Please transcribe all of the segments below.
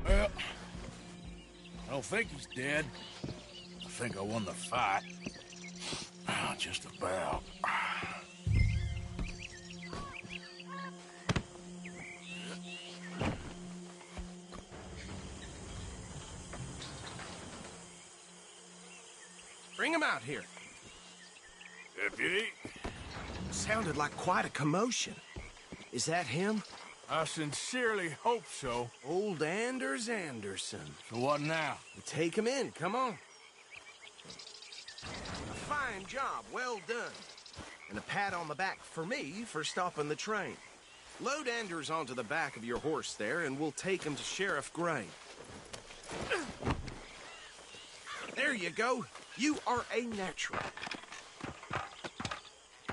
Well, I don't think he's dead. I think I won the fight. Just about. Bring him out here. Deputy? Sounded like quite a commotion. Is that him? I sincerely hope so. Old Anders Anderson. So what now? Take him in, come on. A fine job, well done. And a pat on the back for me for stopping the train. Load Anders onto the back of your horse there, and we'll take him to Sheriff Gray. There you go. You are a natural.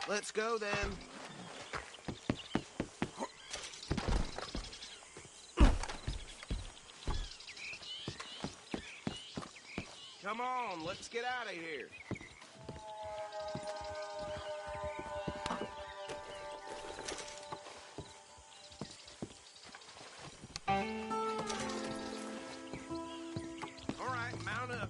Let's go, then. Come on, let's get out of here. All right, mount up.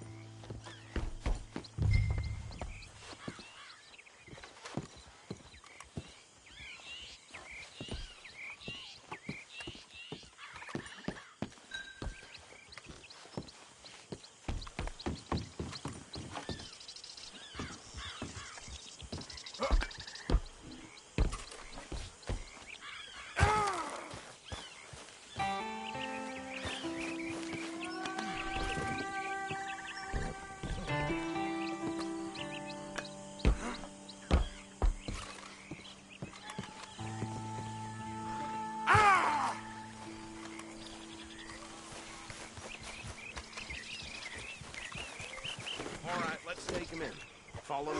All right, let's take him in. Follow me.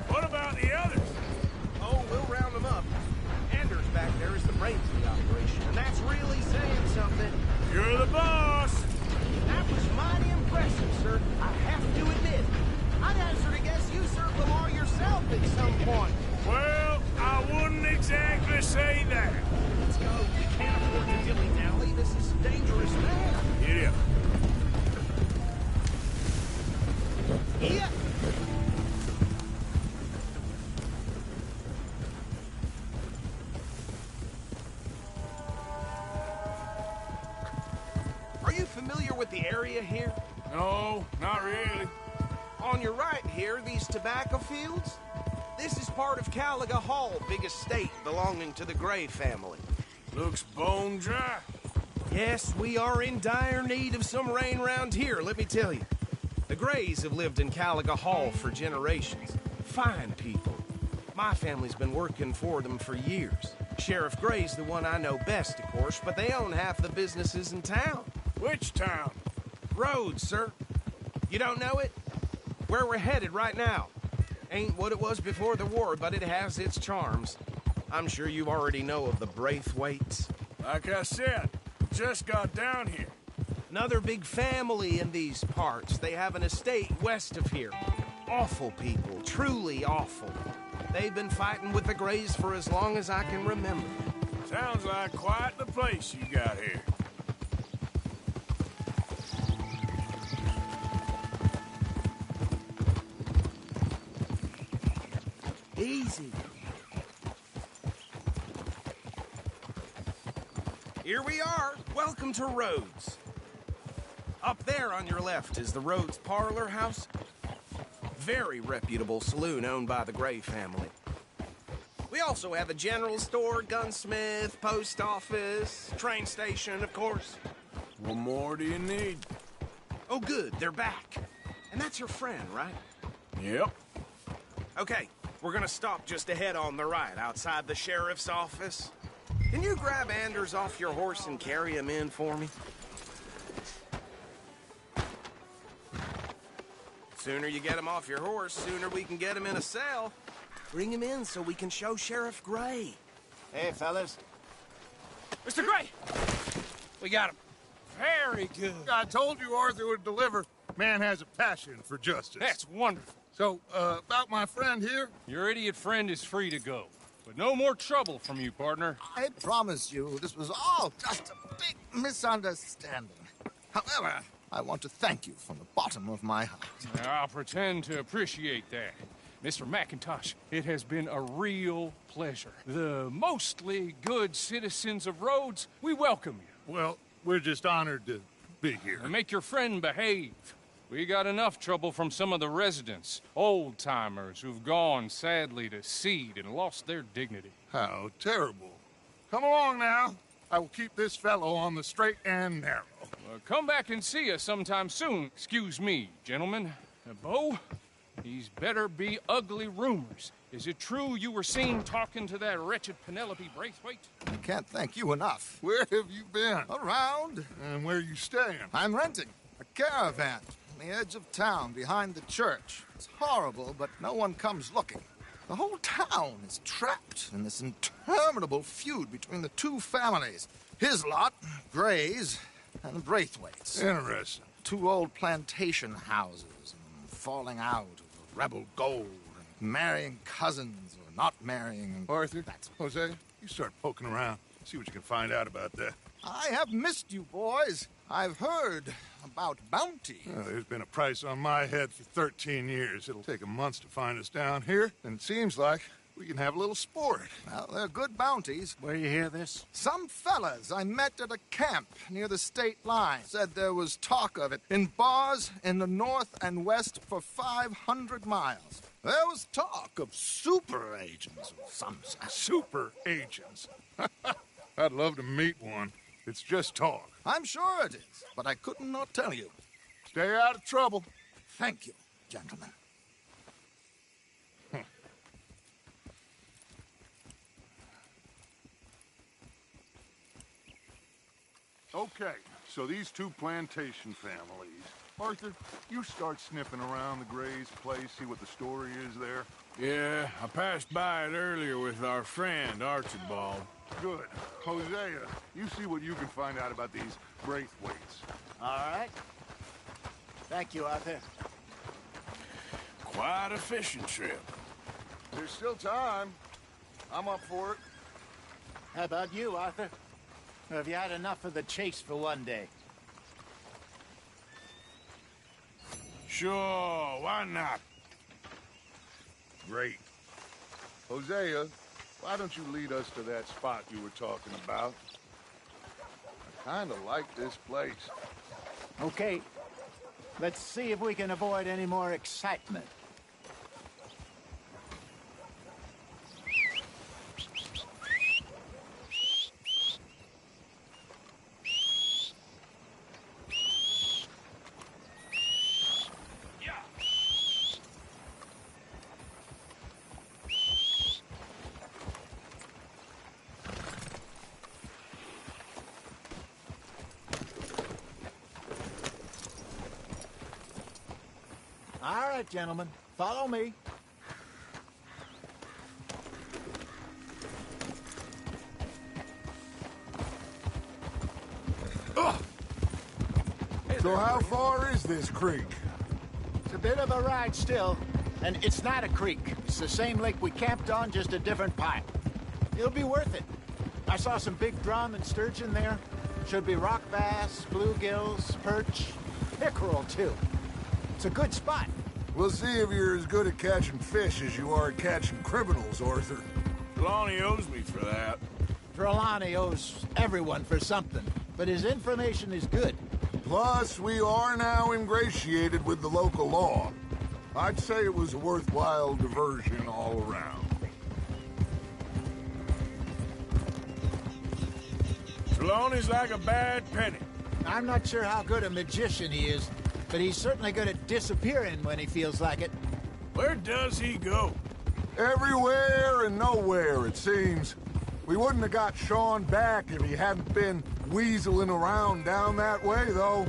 What about the others? Oh, we'll round them up. Anders back there is the brains of the operation, and that's really saying something. You're the boss. That was mighty impressive, sir. I have to admit. I'd hazard a guess you served the law yourself at some point. Well, I wouldn't exactly say that. Let's go. We can't afford to dilly-dally. This is dangerous now. Giddy up. Yeah. Are you familiar with the area here? No, not really. On your right here, these tobacco fields? This is part of Caliga Hall, big estate belonging to the Gray family. Looks bone dry. Yes, we are in dire need of some rain round here, let me tell you. The Grays have lived in Caliga Hall for generations. Fine people. My family's been working for them for years. Sheriff Gray's the one I know best, of course, but they own half the businesses in town. Which town? Rhodes, sir. You don't know it? Where we're headed right now. Ain't what it was before the war, but it has its charms. I'm sure you already know of the Braithwaites. Like I said, just got down here. Another big family in these parts. They have an estate west of here. Awful people, truly awful. They've been fighting with the Grays for as long as I can remember. Sounds like quite the place you got here. Easy. Here we are. Welcome to Rhodes. Up there on your left is the Rhodes Parlor House. Very reputable saloon owned by the Gray family. We also have a general store, gunsmith, post office, train station, of course. What more do you need? Oh, good. They're back. And that's your friend, right? Yep. Okay. We're gonna stop just ahead on the right, outside the sheriff's office. Can you grab Anders off your horse and carry him in for me? Sooner you get him off your horse, sooner we can get him in a cell. Bring him in so we can show Sheriff Gray. Hey, fellas. Mr. Gray! We got him. Very good. I told you Arthur would deliver. Man has a passion for justice. That's wonderful. So, about my friend here? Your idiot friend is free to go. But no more trouble from you, partner. I promise you, this was all just a big misunderstanding. However, I want to thank you from the bottom of my heart. I'll pretend to appreciate that. Mr. McIntosh, it has been a real pleasure. The mostly good citizens of Rhodes, we welcome you. Well, we're just honored to be here. And make your friend behave. We got enough trouble from some of the residents, old-timers who've gone, sadly, to seed and lost their dignity. How terrible. Come along now. I will keep this fellow on the straight and narrow. Come back and see us sometime soon. Excuse me, gentlemen. Bo, these better be ugly rumors. Is it true you were seen talking to that wretched Penelope Braithwaite? I can't thank you enough. Where have you been? Around. And where are you staying? I'm renting a caravan on the edge of town behind the church. It's horrible, but no one comes looking. The whole town is trapped in this interminable feud between the two families. His lot, Gray's, and the Braithwaites. Interesting. Two old plantation houses, and falling out over rebel gold, and marrying cousins or not marrying. And Arthur, Jose, you start poking around. See what you can find out about that. I have missed you, boys. I've heard about bounty. Well, there's been a price on my head for 13 years. It'll take 'em months to find us down here, and it seems like we can have a little sport. Well, they're good bounties. Where you hear this? Some fellas I met at a camp near the state line said there was talk of it in bars in the north and west for 500 miles. There was talk of super agents of some sort. Super agents. I'd love to meet one. It's just talk. I'm sure it is, but I couldn't not tell you. Stay out of trouble. Thank you, gentlemen. Okay, so these two plantation families. Arthur, you start sniffing around the Gray's place, see what the story is there. Yeah, I passed by it earlier with our friend, Archibald. Good. Hosea, you see what you can find out about these Braithwaites. All right. Thank you, Arthur. Quite a fishing trip. There's still time. I'm up for it. How about you, Arthur? Or have you had enough of the chase for one day? Sure, why not? Great. Hosea, why don't you lead us to that spot you were talking about? I kind of like this place. Okay. Let's see if we can avoid any more excitement. All right, gentlemen. Follow me. So how far is this creek? It's a bit of a ride still, and it's not a creek. It's the same lake we camped on, just a different pipe. It'll be worth it. I saw some big drum and sturgeon there. Should be rock bass, bluegills, perch, pickerel, too. It's a good spot. We'll see if you're as good at catching fish as you are at catching criminals, Arthur. Trelawney owes me for that. Trelawney owes everyone for something, but his information is good. Plus, we are now ingratiated with the local law. I'd say it was a worthwhile diversion all around. Trelawney's like a bad penny. I'm not sure how good a magician he is, but he's certainly good at disappearing when he feels like it. Where does he go? Everywhere and nowhere, it seems. We wouldn't have got Sean back if he hadn't been weaseling around down that way, though.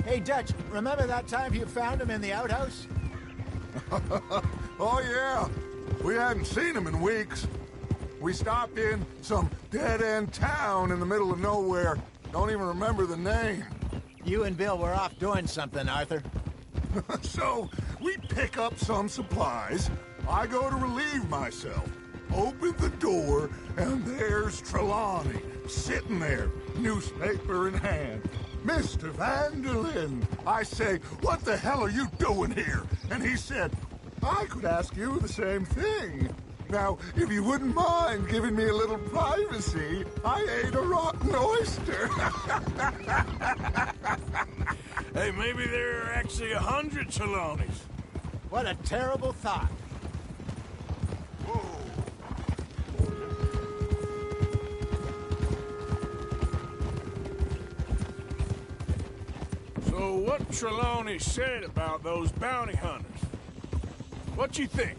Hey, Dutch, remember that time you found him in the outhouse? Oh, yeah. We hadn't seen him in weeks. We stopped in some dead-end town in the middle of nowhere. Don't even remember the name. You and Bill were off doing something, Arthur. So, we pick up some supplies. I go to relieve myself. opened the door, and there's Trelawney, sitting there, newspaper in hand. Mr. Vanderlyn, I say, what the hell are you doing here? And he said, I could ask you the same thing. Now, if you wouldn't mind giving me a little privacy, I ate a rotten oyster. Hey, maybe there are actually 100 Trelawneys. What a terrible thought. So what Trelawney said about those bounty hunters? What you think?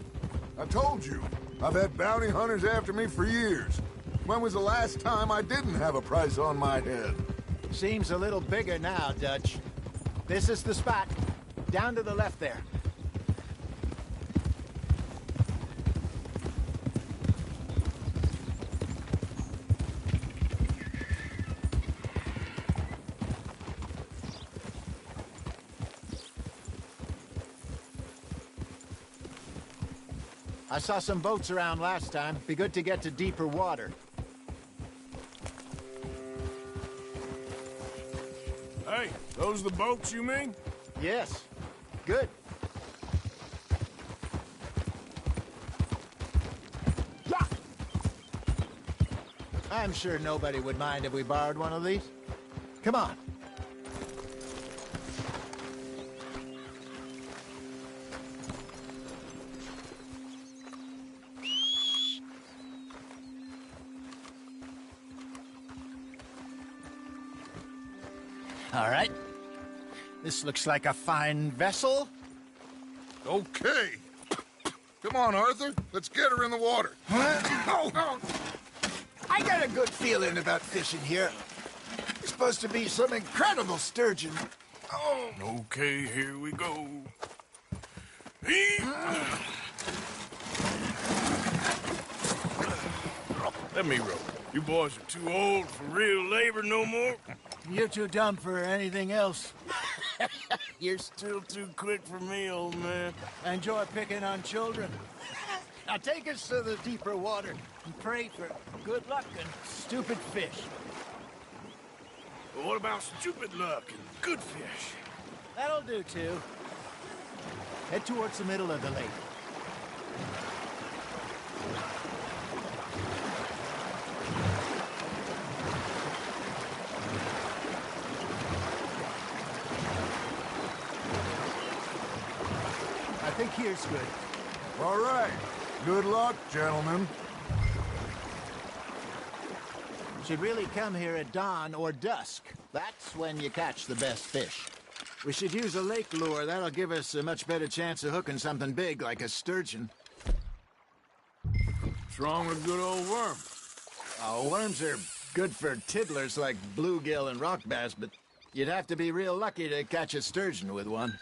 I told you, I've had bounty hunters after me for years. When was the last time I didn't have a price on my head? Seems a little bigger now, Dutch. This is the spot. Down to the left there. I saw some boats around last time. Be good to get to deeper water. Hey, those the boats you mean? Yes. Good. Yeah. I'm sure nobody would mind if we borrowed one of these. Come on. All right. This looks like a fine vessel. Okay. Come on, Arthur. Let's get her in the water. Oh. I got a good feeling about fishing here. It's supposed to be some incredible sturgeon. Oh. Okay, here we go. Let me row. You boys are too old for real labor no more. You're too dumb for anything else. You're still too quick for me, old man. Enjoy picking on children. Now take us to the deeper water and pray for good luck and stupid fish. But what about stupid luck and good fish? That'll do, too. Head towards the middle of the lake. I think here's good. All right. Good luck, gentlemen. Should really come here at dawn or dusk. That's when you catch the best fish. We should use a lake lure. That'll give us a much better chance of hooking something big like a sturgeon. What's wrong with good old worm? Oh, worms are good for tiddlers like bluegill and rock bass, but you'd have to be real lucky to catch a sturgeon with one.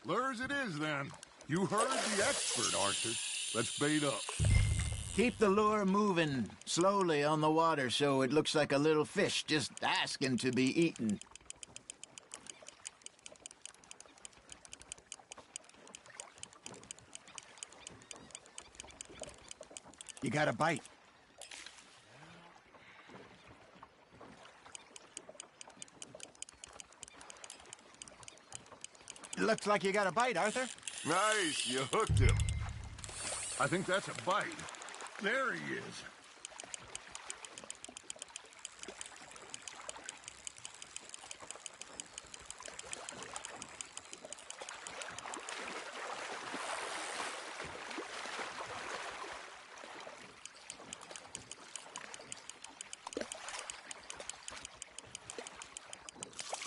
Lures it is, then. You heard the expert, Arthur. Let's bait up. Keep the lure moving slowly on the water so it looks like a little fish just asking to be eaten. You got a bite. Looks like you got a bite, Arthur. Nice, you hooked him. I think that's a bite. There he is.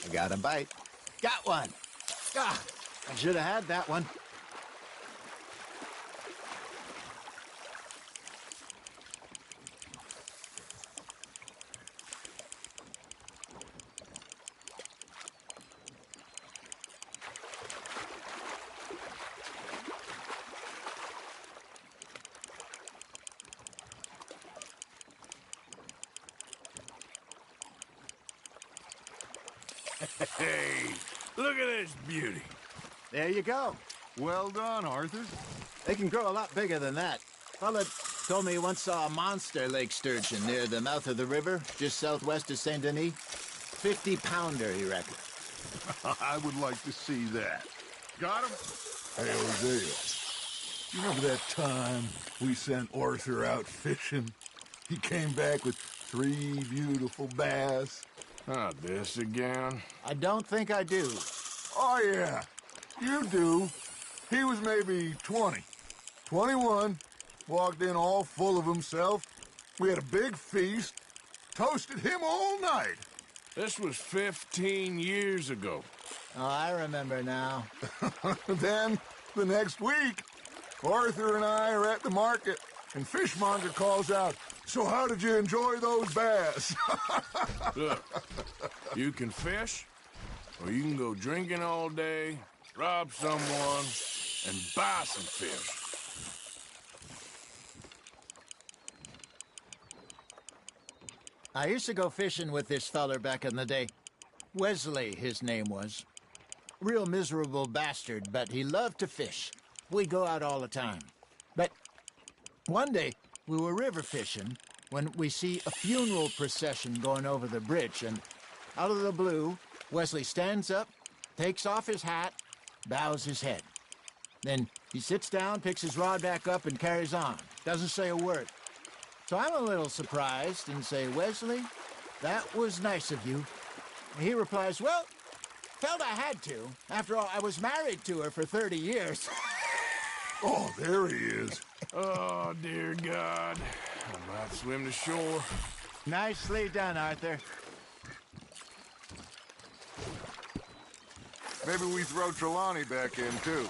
I got a bite. Got one. Ah, I should have had that one. Hey, look at this beauty. There you go. Well done, Arthur. They can grow a lot bigger than that. Well, Told me he once saw a monster lake sturgeon near the mouth of the river, just southwest of Saint Denis. 50-pounder, he reckoned. I would like to see that. Got him? Hey, Hosea. You remember that time we sent Arthur out fishing? He came back with 3 beautiful bass. Not this again. I don't think I do. Oh, yeah. You do. He was maybe 20. 21. Walked in all full of himself. We had a big feast. Toasted him all night. This was 15 years ago. Oh, I remember now. Then, the next week, Arthur and I are at the market, and Fishmonger calls out, "So how did you enjoy those bass?" Look, you can fish, or you can go drinking all day, rob someone, and buy some fish. I used to go fishing with this feller back in the day. Wesley, his name was. Real miserable bastard, but he loved to fish. We'd go out all the time. But one day, we were river fishing when we see a funeral procession going over the bridge, and out of the blue, Wesley stands up, takes off his hat, bows his head. Then he sits down, picks his rod back up, and carries on. Doesn't say a word. So I'm a little surprised and say, "Wesley, that was nice of you." And he replies, "Well, felt I had to. After all, I was married to her for 30 years. Oh, there he is. Oh, dear God. I'm about to swim to shore. Nicely done, Arthur. Maybe we throw Trelawney back in, too.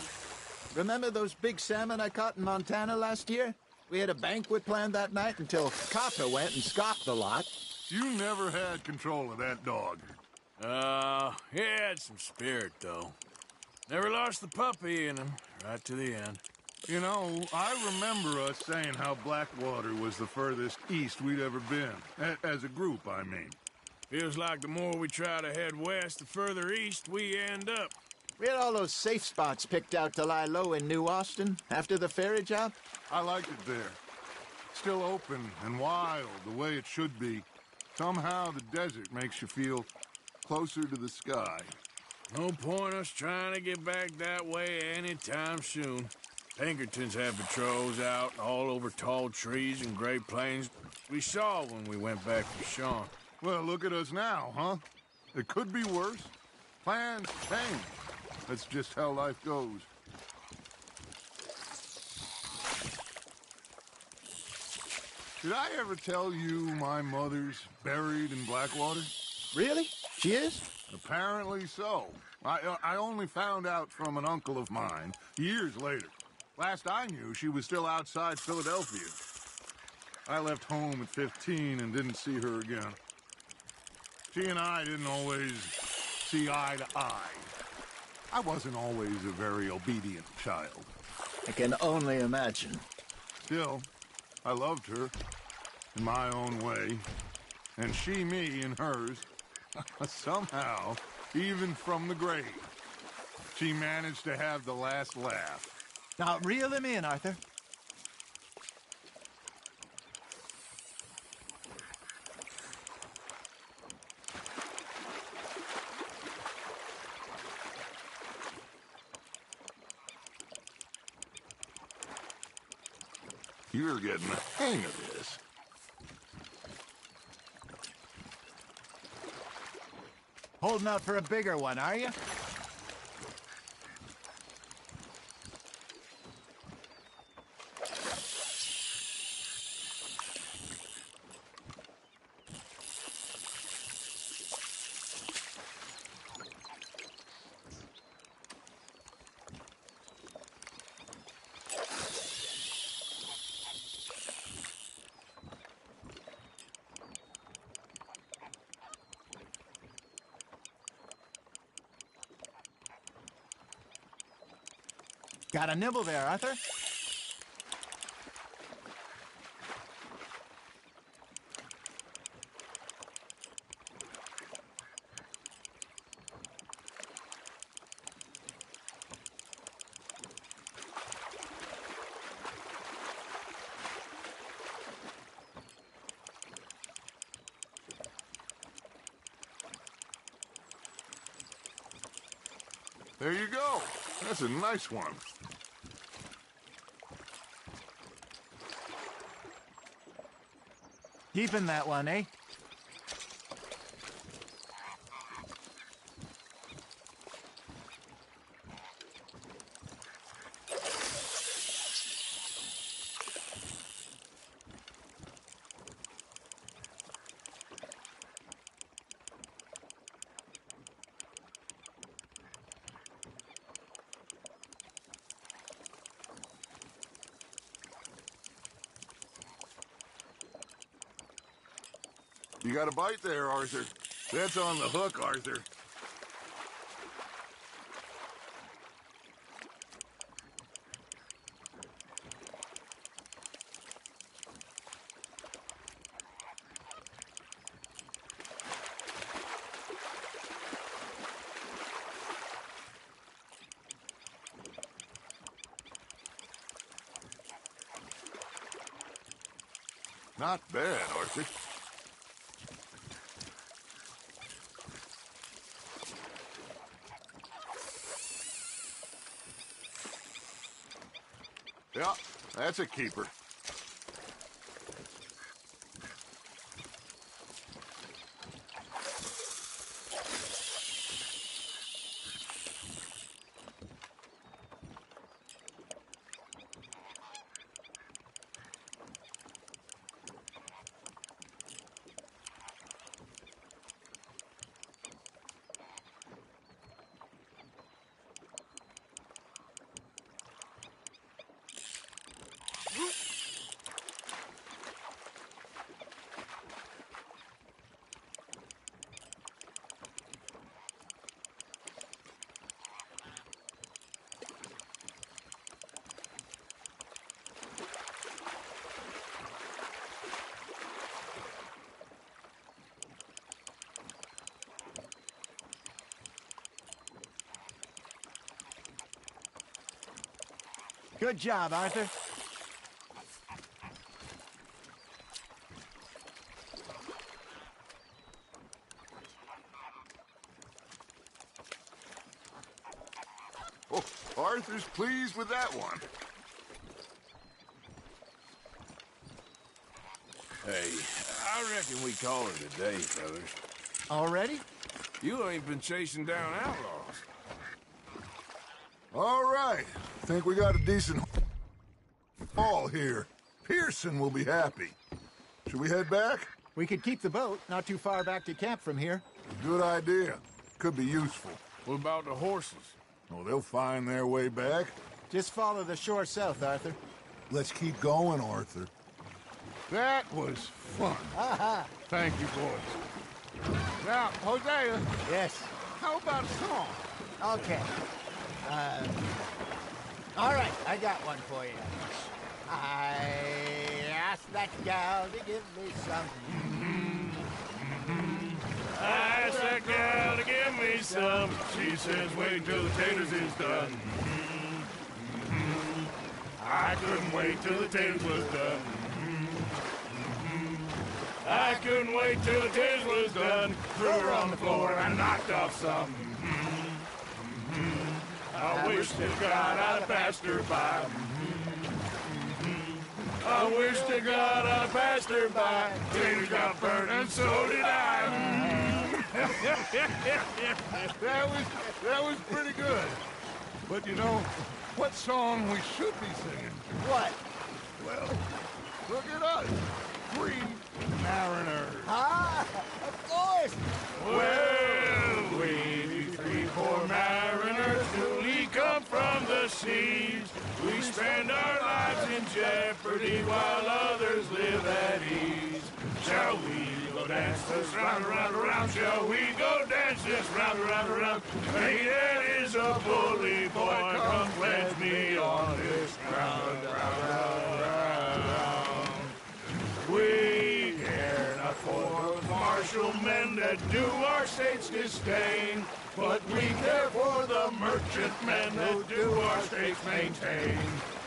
Remember those big salmon I caught in Montana last year? We had a banquet planned that night until Copper went and scoffed the lot. You never had control of that dog. He had some spirit, though. Never lost the puppy in him, right to the end. You know, I remember us saying how Blackwater was the furthest east we'd ever been. As a group, I mean. Feels like the more we try to head west, the further east we end up. We had all those safe spots picked out to lie low in New Austin after the ferry job. I liked it there. Still open and wild, the way it should be. Somehow the desert makes you feel closer to the sky. No point us trying to get back that way anytime soon. Pinkertons have patrols out all over tall trees and Great Plains. We saw when we went back to Sean. Well, look at us now, huh? It could be worse. Plans change. That's just how life goes. Did I ever tell you my mother's buried in Blackwater? Really? She is? Apparently so. I only found out from an uncle of mine years later. Last I knew, she was still outside Philadelphia. I left home at 15 and didn't see her again. She and I didn't always see eye to eye. I wasn't always a very obedient child. I can only imagine. Still, I loved her in my own way, and she me in hers. Somehow, even from the grave, she managed to have the last laugh. Now, reel him in, Arthur. You're getting the hang of this. Holding out for a bigger one, are you? Got a nibble there, Arthur? There you go. That's a nice one. Keeping that one, eh? You got a bite there, Arthur. That's on the hook, Arthur. Not bad, Arthur. Yeah, that's a keeper. Good job, Arthur. Oh, Arthur's pleased with that one. Hey, I reckon we call it a day, fellas. Already? You ain't been chasing down outlaws. All right. Think we got a decent haul here. Pearson will be happy. Should we head back? We could keep the boat, not too far back to camp from here. Good idea. Could be useful. What about the horses? Oh, they'll find their way back. Just follow the shore south, Arthur. Let's keep going, Arthur. That was fun. Thank you, boys. Now, Hosea, Yes. how about a song? Okay. All right, I got one for you. I asked that gal to give me some. I asked that gal to give me some. She says, wait till the taters is done. I couldn't wait till the taters was done. I couldn't wait till the taters was done. Threw her on the floor and I knocked off some. I wish to God I'd passed her by. I wish to God I'd passed her by. Taters got burnt and so did I. That was pretty good. But you know, what song we should be singing? What? Well, look at us. 3 mariners. Ah, of course. Well, we 3 poor mariners newly come from the seas. We spend our lives in jeopardy while others live at ease. Shall we go dance this round, around, around? Shall we go dance this round, around, around? Hey, that is a bully boy. Come pledge me on this round, round, round, round. We care not for the martial men that do our state's disdain, but we care for the merchant men that do our states maintain.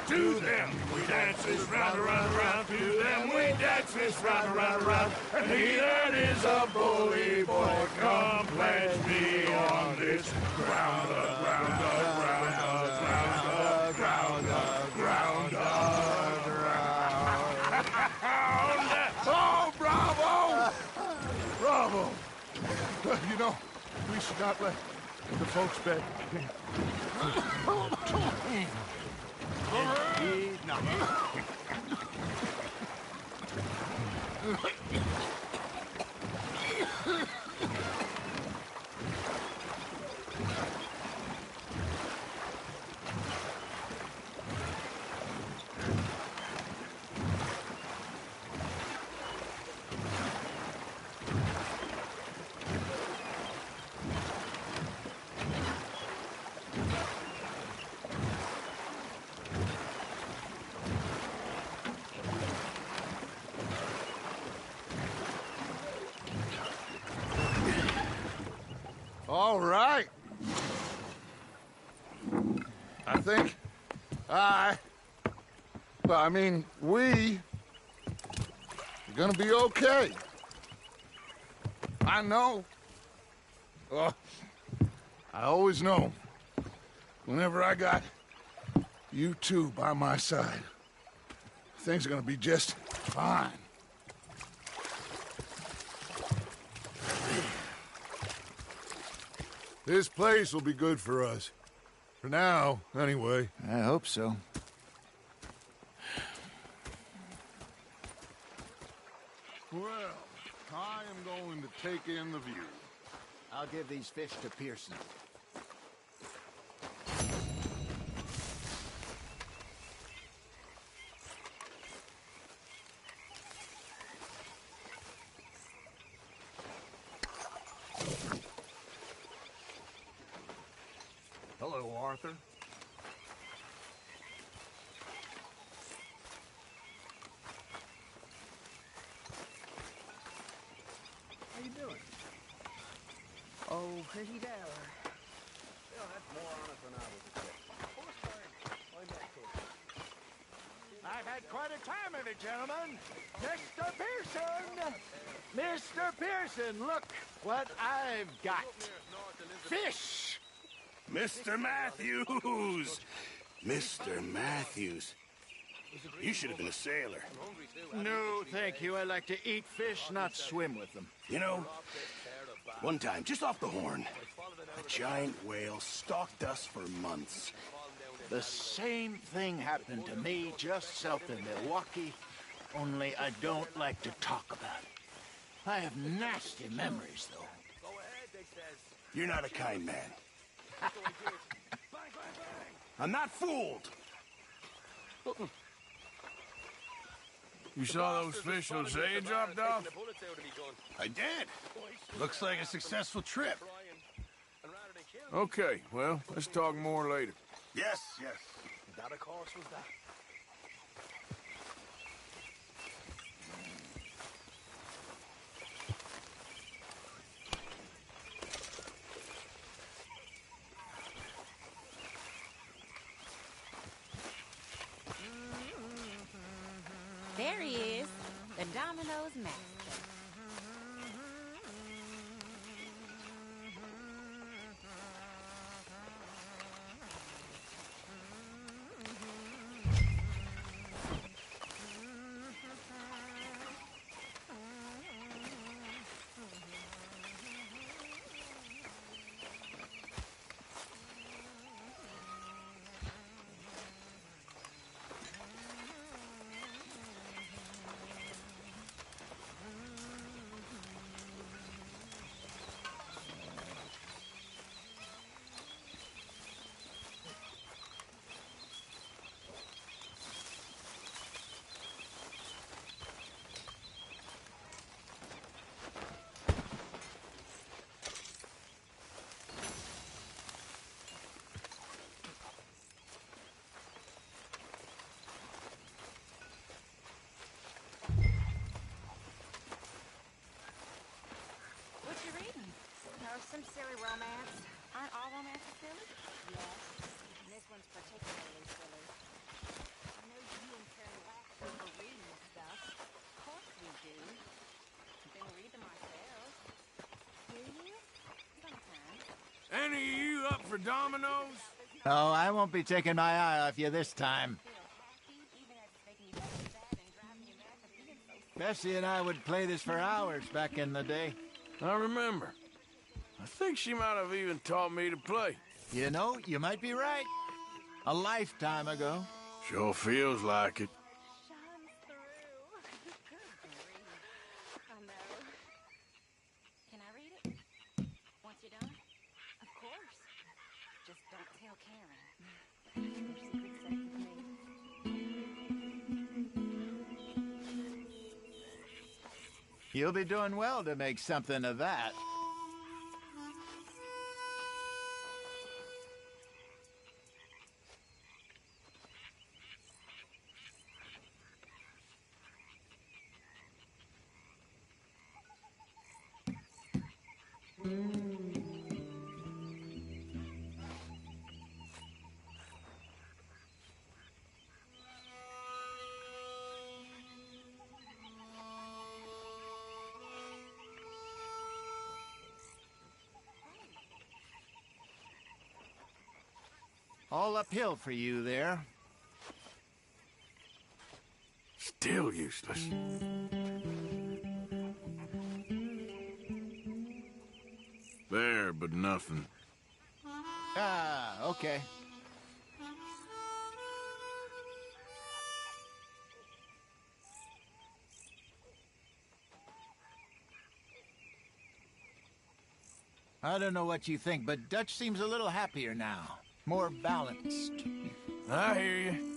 to them. We dance this round, around, around to them. We dance this round, around, around. And he that is a bully boy, come pledge me on this ground, ground, ground, ground, ground, ground, ground. Oh, bravo! Bravo! You know, we should not let the folks beg. Indeed not. All right. I think we are gonna be okay. I know. I always know. Whenever I got you two by my side, things are gonna be just fine. This place will be good for us. For now, anyway. I hope so. Well, I am going to take in the view. I'll give these fish to Pearson. Hello, Arthur. How you doing? Oh, pretty dour. Yeah, that's more honest than I would expect. I've had quite a time of it, gentlemen. Mr. Pearson! Mr. Pearson, look what I've got. Fish! Mr. Matthews! Mr. Matthews. You should have been a sailor. No, thank you. I like to eat fish, not swim with them. You know, one time, just off the Horn, a giant whale stalked us for months. The same thing happened to me just south of Milwaukee, only I don't like to talk about it. I have nasty memories, though. You're not a kind man. I'm not fooled. You saw those fish Hosea dropped off? I did. Looks like a successful trip. Okay, well, let's talk more later. Yes, yes. That, of course, was that. There he is, the Domino's master. any of you up for dominoes? Oh, I won't be taking my eye off you this time. Bessie and I would play this for hours back in the day. I remember. I think she might have even taught me to play. You know, you might be right. A lifetime ago. Sure feels like it. Shines through. Good grief. I know. Can I read it? Once you're done? Of course. Just don't tell Karen. Your secret's safe with me. You'll be doing well to make something of that. All uphill for you there. Still useless. There, but nothing. Ah, okay. I don't know what you think, but Dutch seems a little happier now. More balanced. I hear you.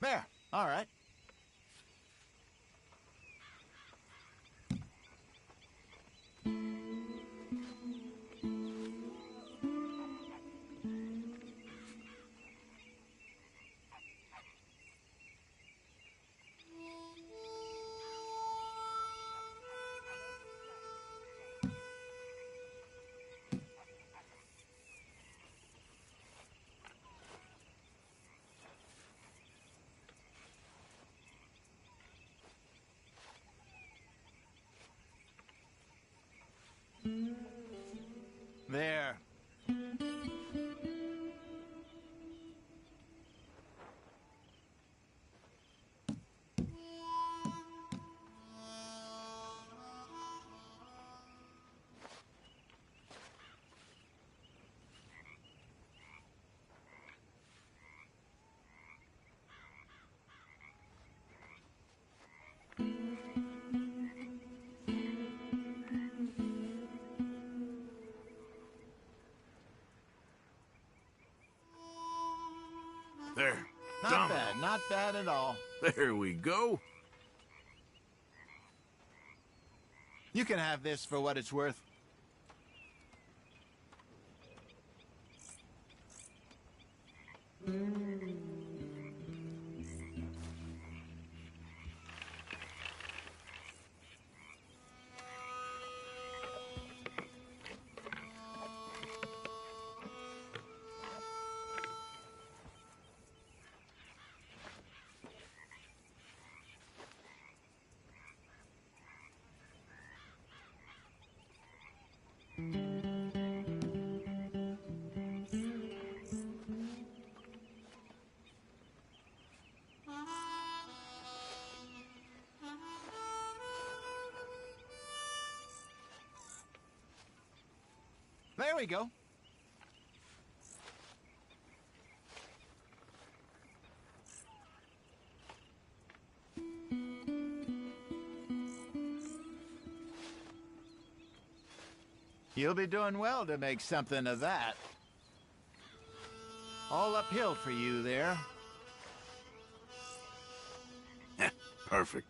There. All right. There. There. Not bad. Not bad at all. There we go. You can have this for what it's worth. There we go. You'll be doing well to make something of that. All uphill for you there. Perfect.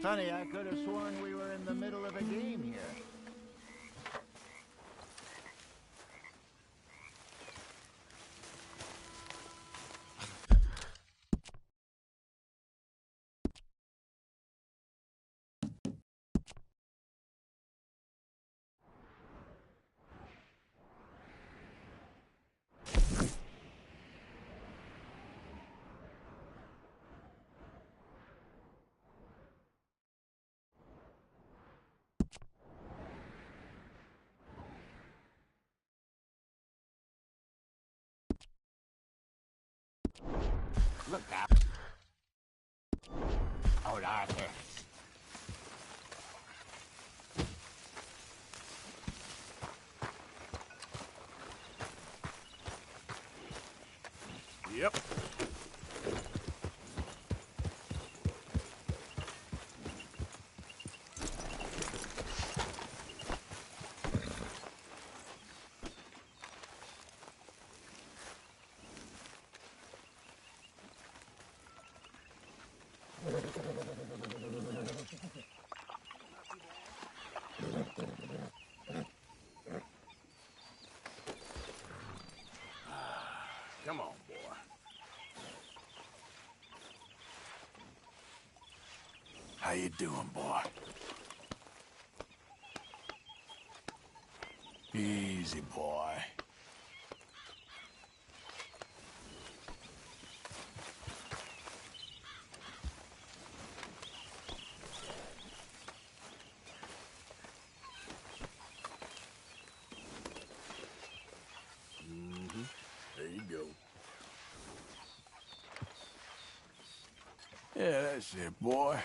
Funny, I could have sworn we were in the middle of a game here. Look out. Oh, Arthur. Yep. Come on, boy. How you doing, boy? Easy, boy. There you go. Yeah, that's it, boy.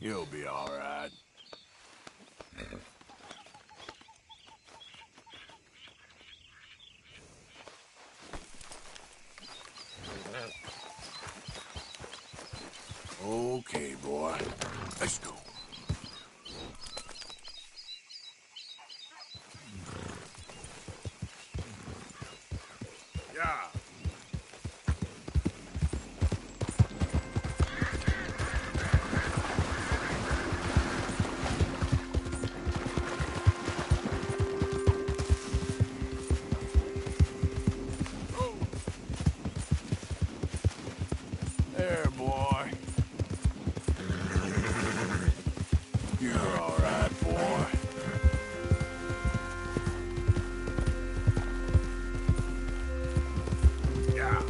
You'll be all right. Okay, boy. Let's go. Yeah. There, boy. You're all right, boy. Yeah.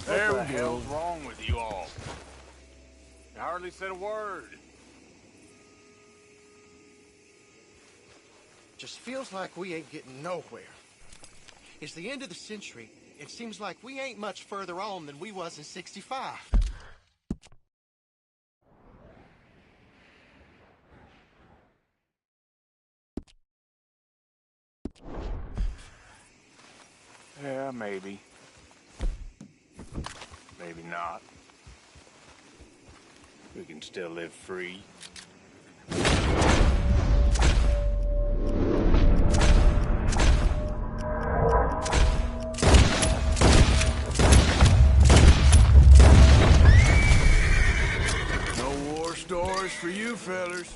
There we go. What the hell's wrong with you all? You hardly said a word. Just feels like we ain't getting nowhere. It's the end of the century. It seems like we ain't much further on than we was in '65. Yeah, maybe. Maybe not. We can still live free. No war stories for you fellers.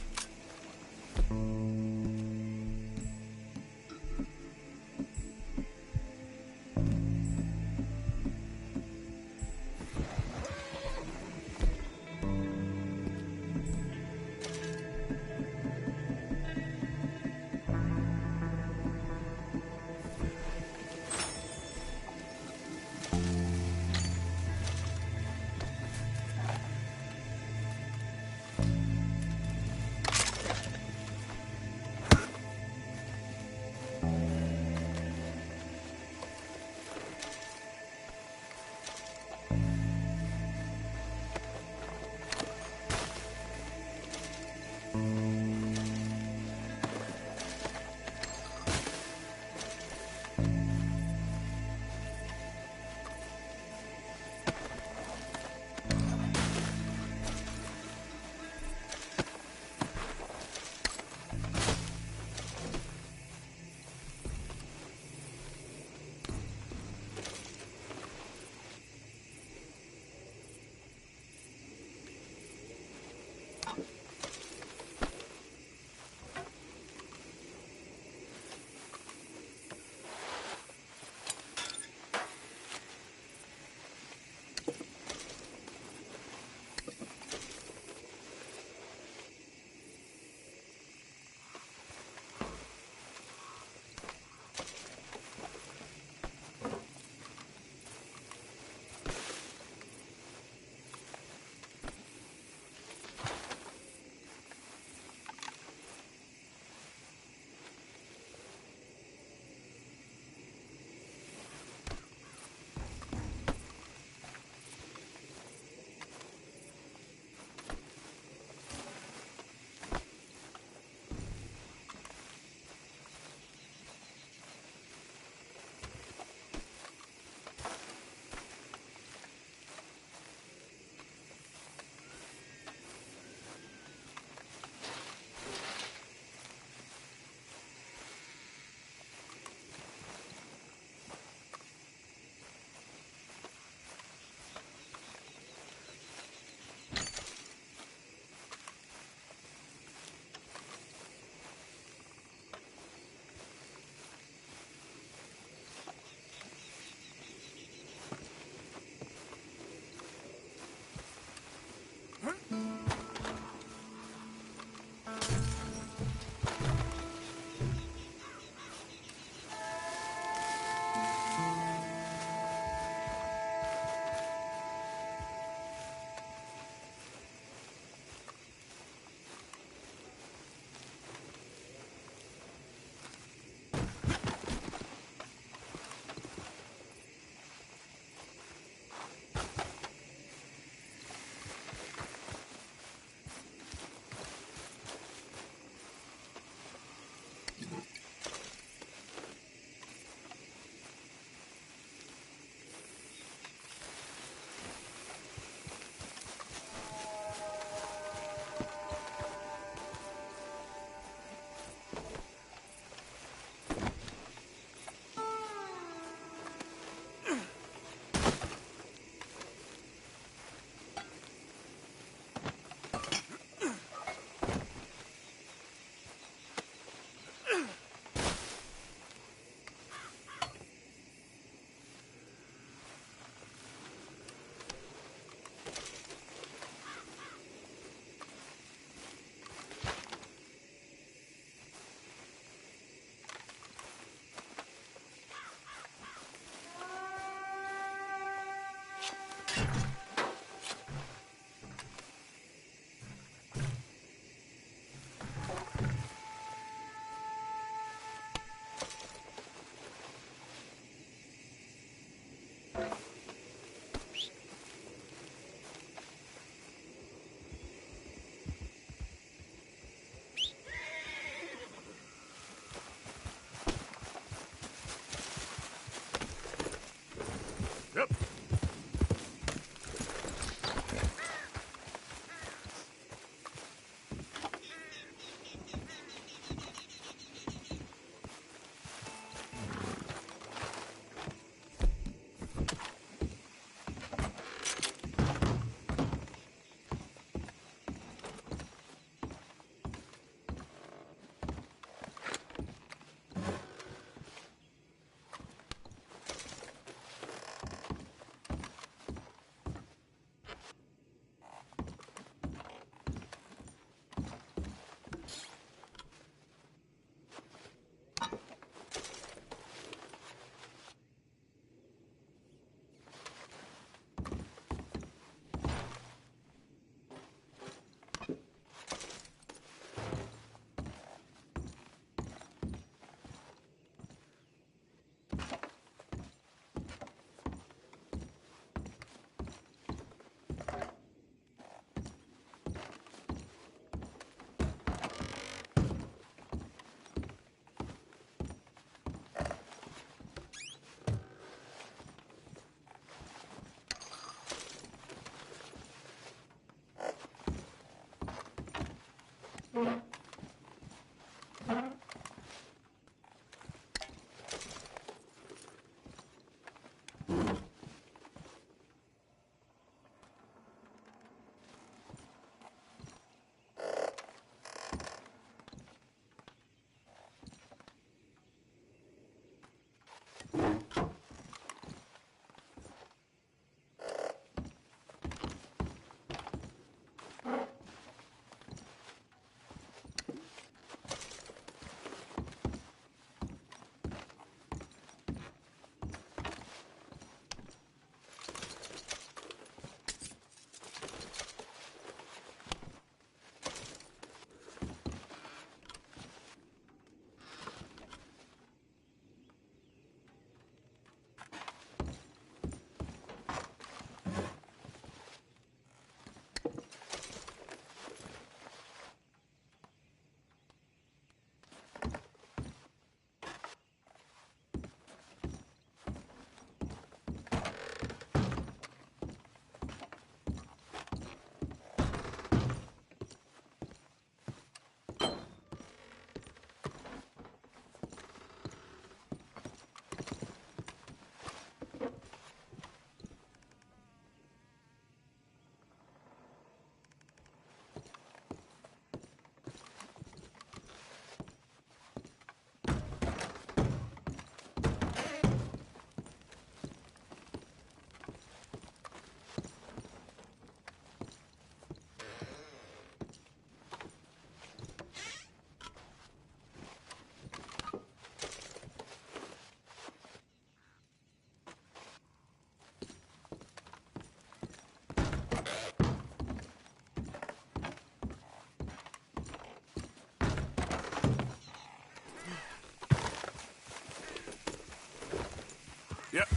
Yep.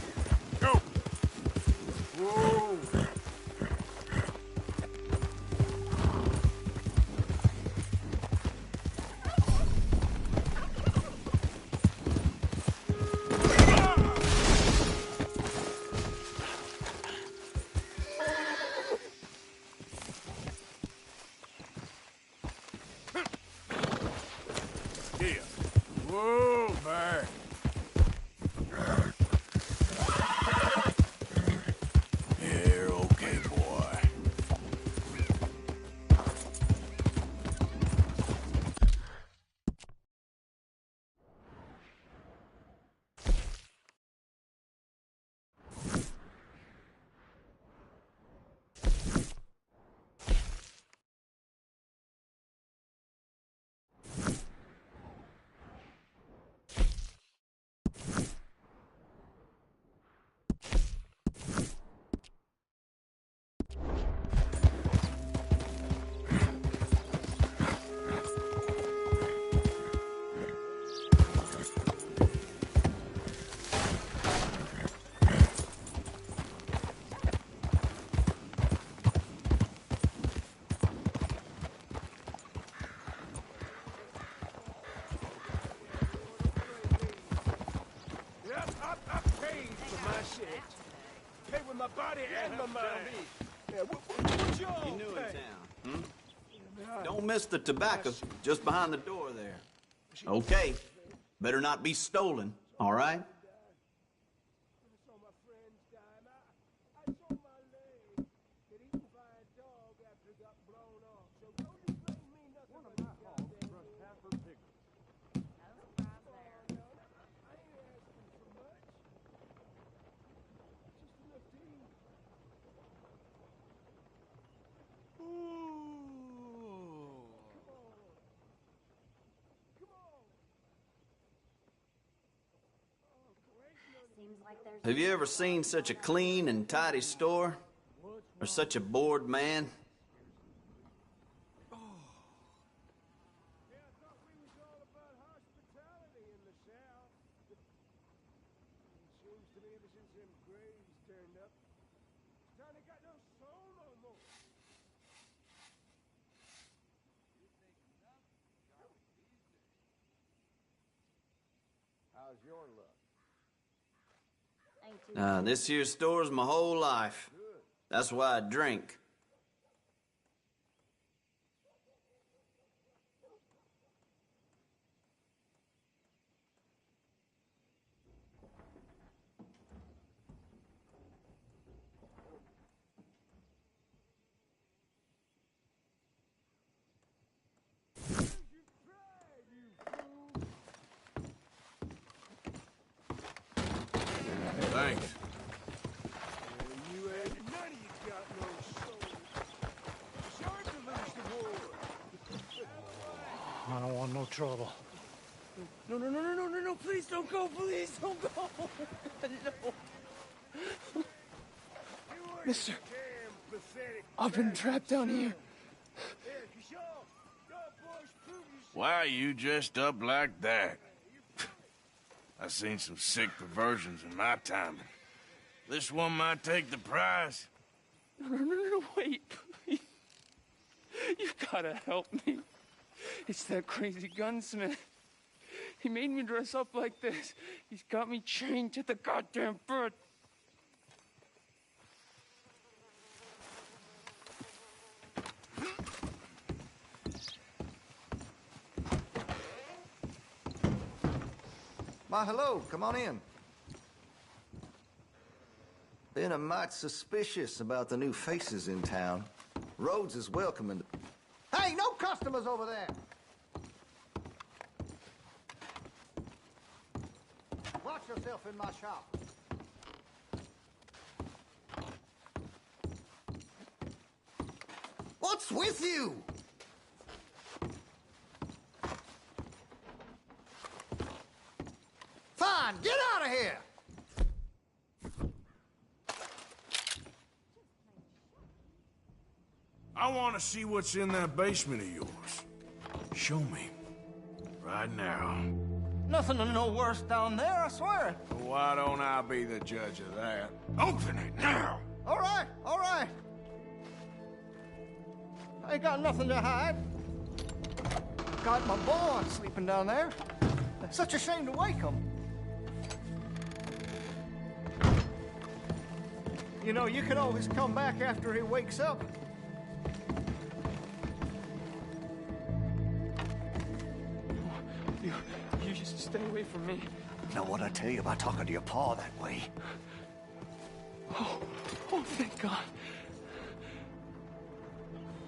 Go. Whoa. Yeah. Whoa, Bear. You're okay, boy. Yep, I paid for my shit. Pay with my body and my mind. Yeah, what y'all You new in pay? town, Don't miss the tobacco just behind the door there. Okay. Better not be stolen, all right? I saw my friends die, and I saw my leg get eaten by a dog after it got blown off. So don't you blame me nothing but the goddamn fool. I ain't asking for much. Just enough to eat. Ooh. Come on. Seems like there's Have you ever seen such a clean and tidy store? Or such a bored man? Yeah, I thought we was all about hospitality in the South. It seems to me ever since them Grays turned up, town ain't got no soul no more. How's your luck? ain't too This here store's my whole life. That's why I drink. no trouble. No, please don't go, please don't go. No. Mister, I've been trapped down here. Why are you dressed up like that? I've seen some sick perversions in my time. This one might take the prize. No, wait, please. You gotta help me. It's that crazy gunsmith. He made me dress up like this. He's got me chained to the goddamn bed. Why, hello, come on in. Been a mite suspicious about the new faces in town. Rhodes is welcoming. Hey, no customers over there! Watch yourself in my shop. What's with you? Fine, get out of here! I want to see what's in that basement of yours. Show me. Right now. Nothing no worse down there, I swear. Why don't I be the judge of that? Open it now! All right, all right. I ain't got nothing to hide. Got my boy sleeping down there. It's such a shame to wake him. You know, you can always come back after he wakes up. You just stay away from me. Now, what I tell you about talking to your pa that way? Oh, thank God.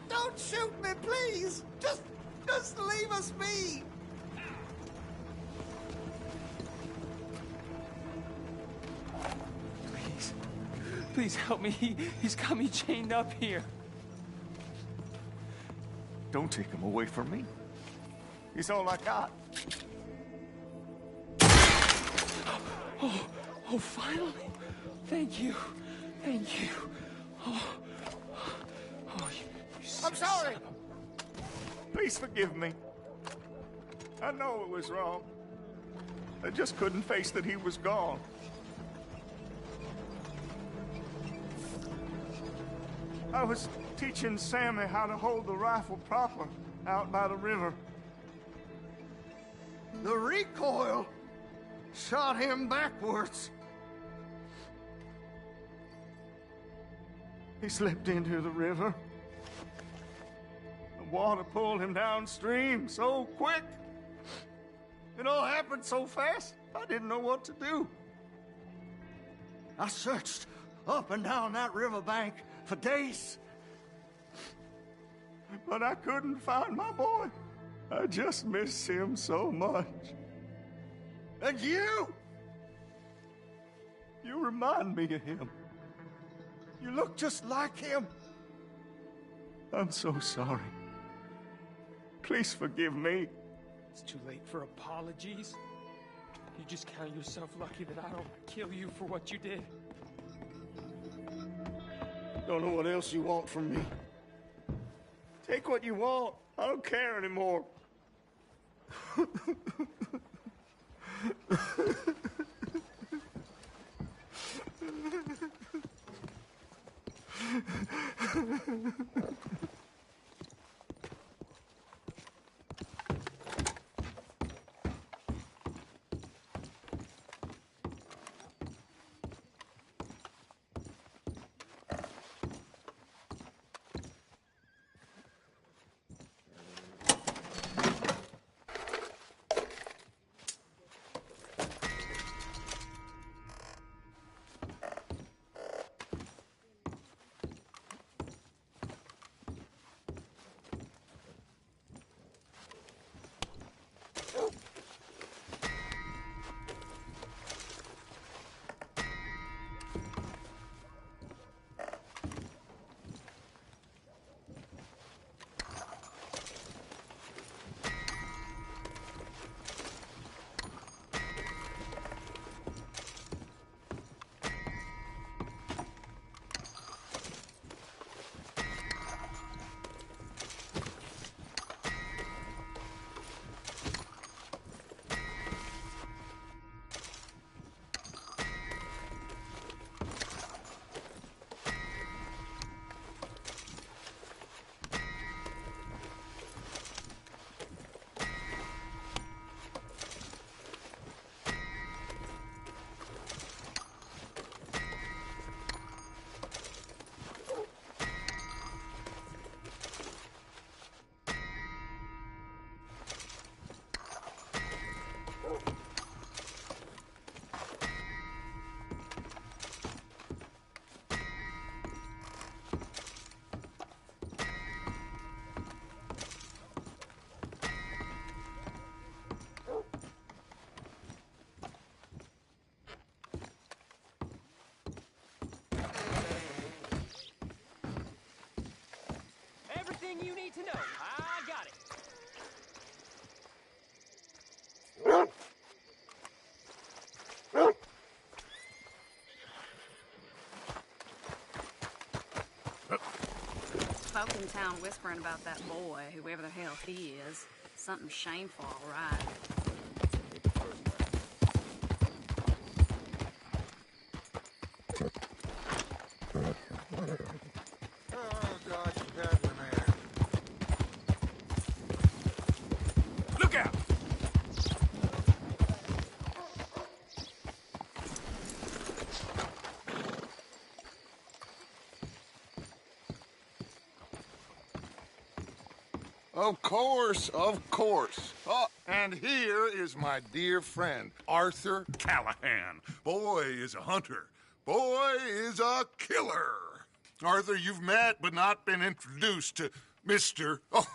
Don't shoot me, please. Just leave us be. Please help me. He's got me chained up here. Don't take him away from me. He's all I got. Oh, finally. Thank you. Thank you. Oh, you I'm sorry. Please forgive me. I know it was wrong. I just couldn't face that he was gone. I was teaching Sammy how to hold the rifle proper out by the river. The recoil shot him backwards. He slipped into the river. The water pulled him downstream so quick. It all happened so fast, I didn't know what to do. I searched up and down that riverbank for days. But I couldn't find my boy. I just miss him so much. And you? You remind me of him. You look just like him. I'm so sorry. Please forgive me. It's too late for apologies. You just count yourself lucky that I don't kill you for what you did. Don't know what else you want from me. Take what you want. I don't care anymore. everything you need to know. I got it. Folk in town whispering about that boy, whoever the hell he is. Something shameful, all right. Oh, gosh, that one there. Look out! Of course, of course. Oh, and here is my dear friend, Arthur Callahan. Boy is a hunter. Boy is a killer. Arthur, you've met but not been introduced to Mr. Oh,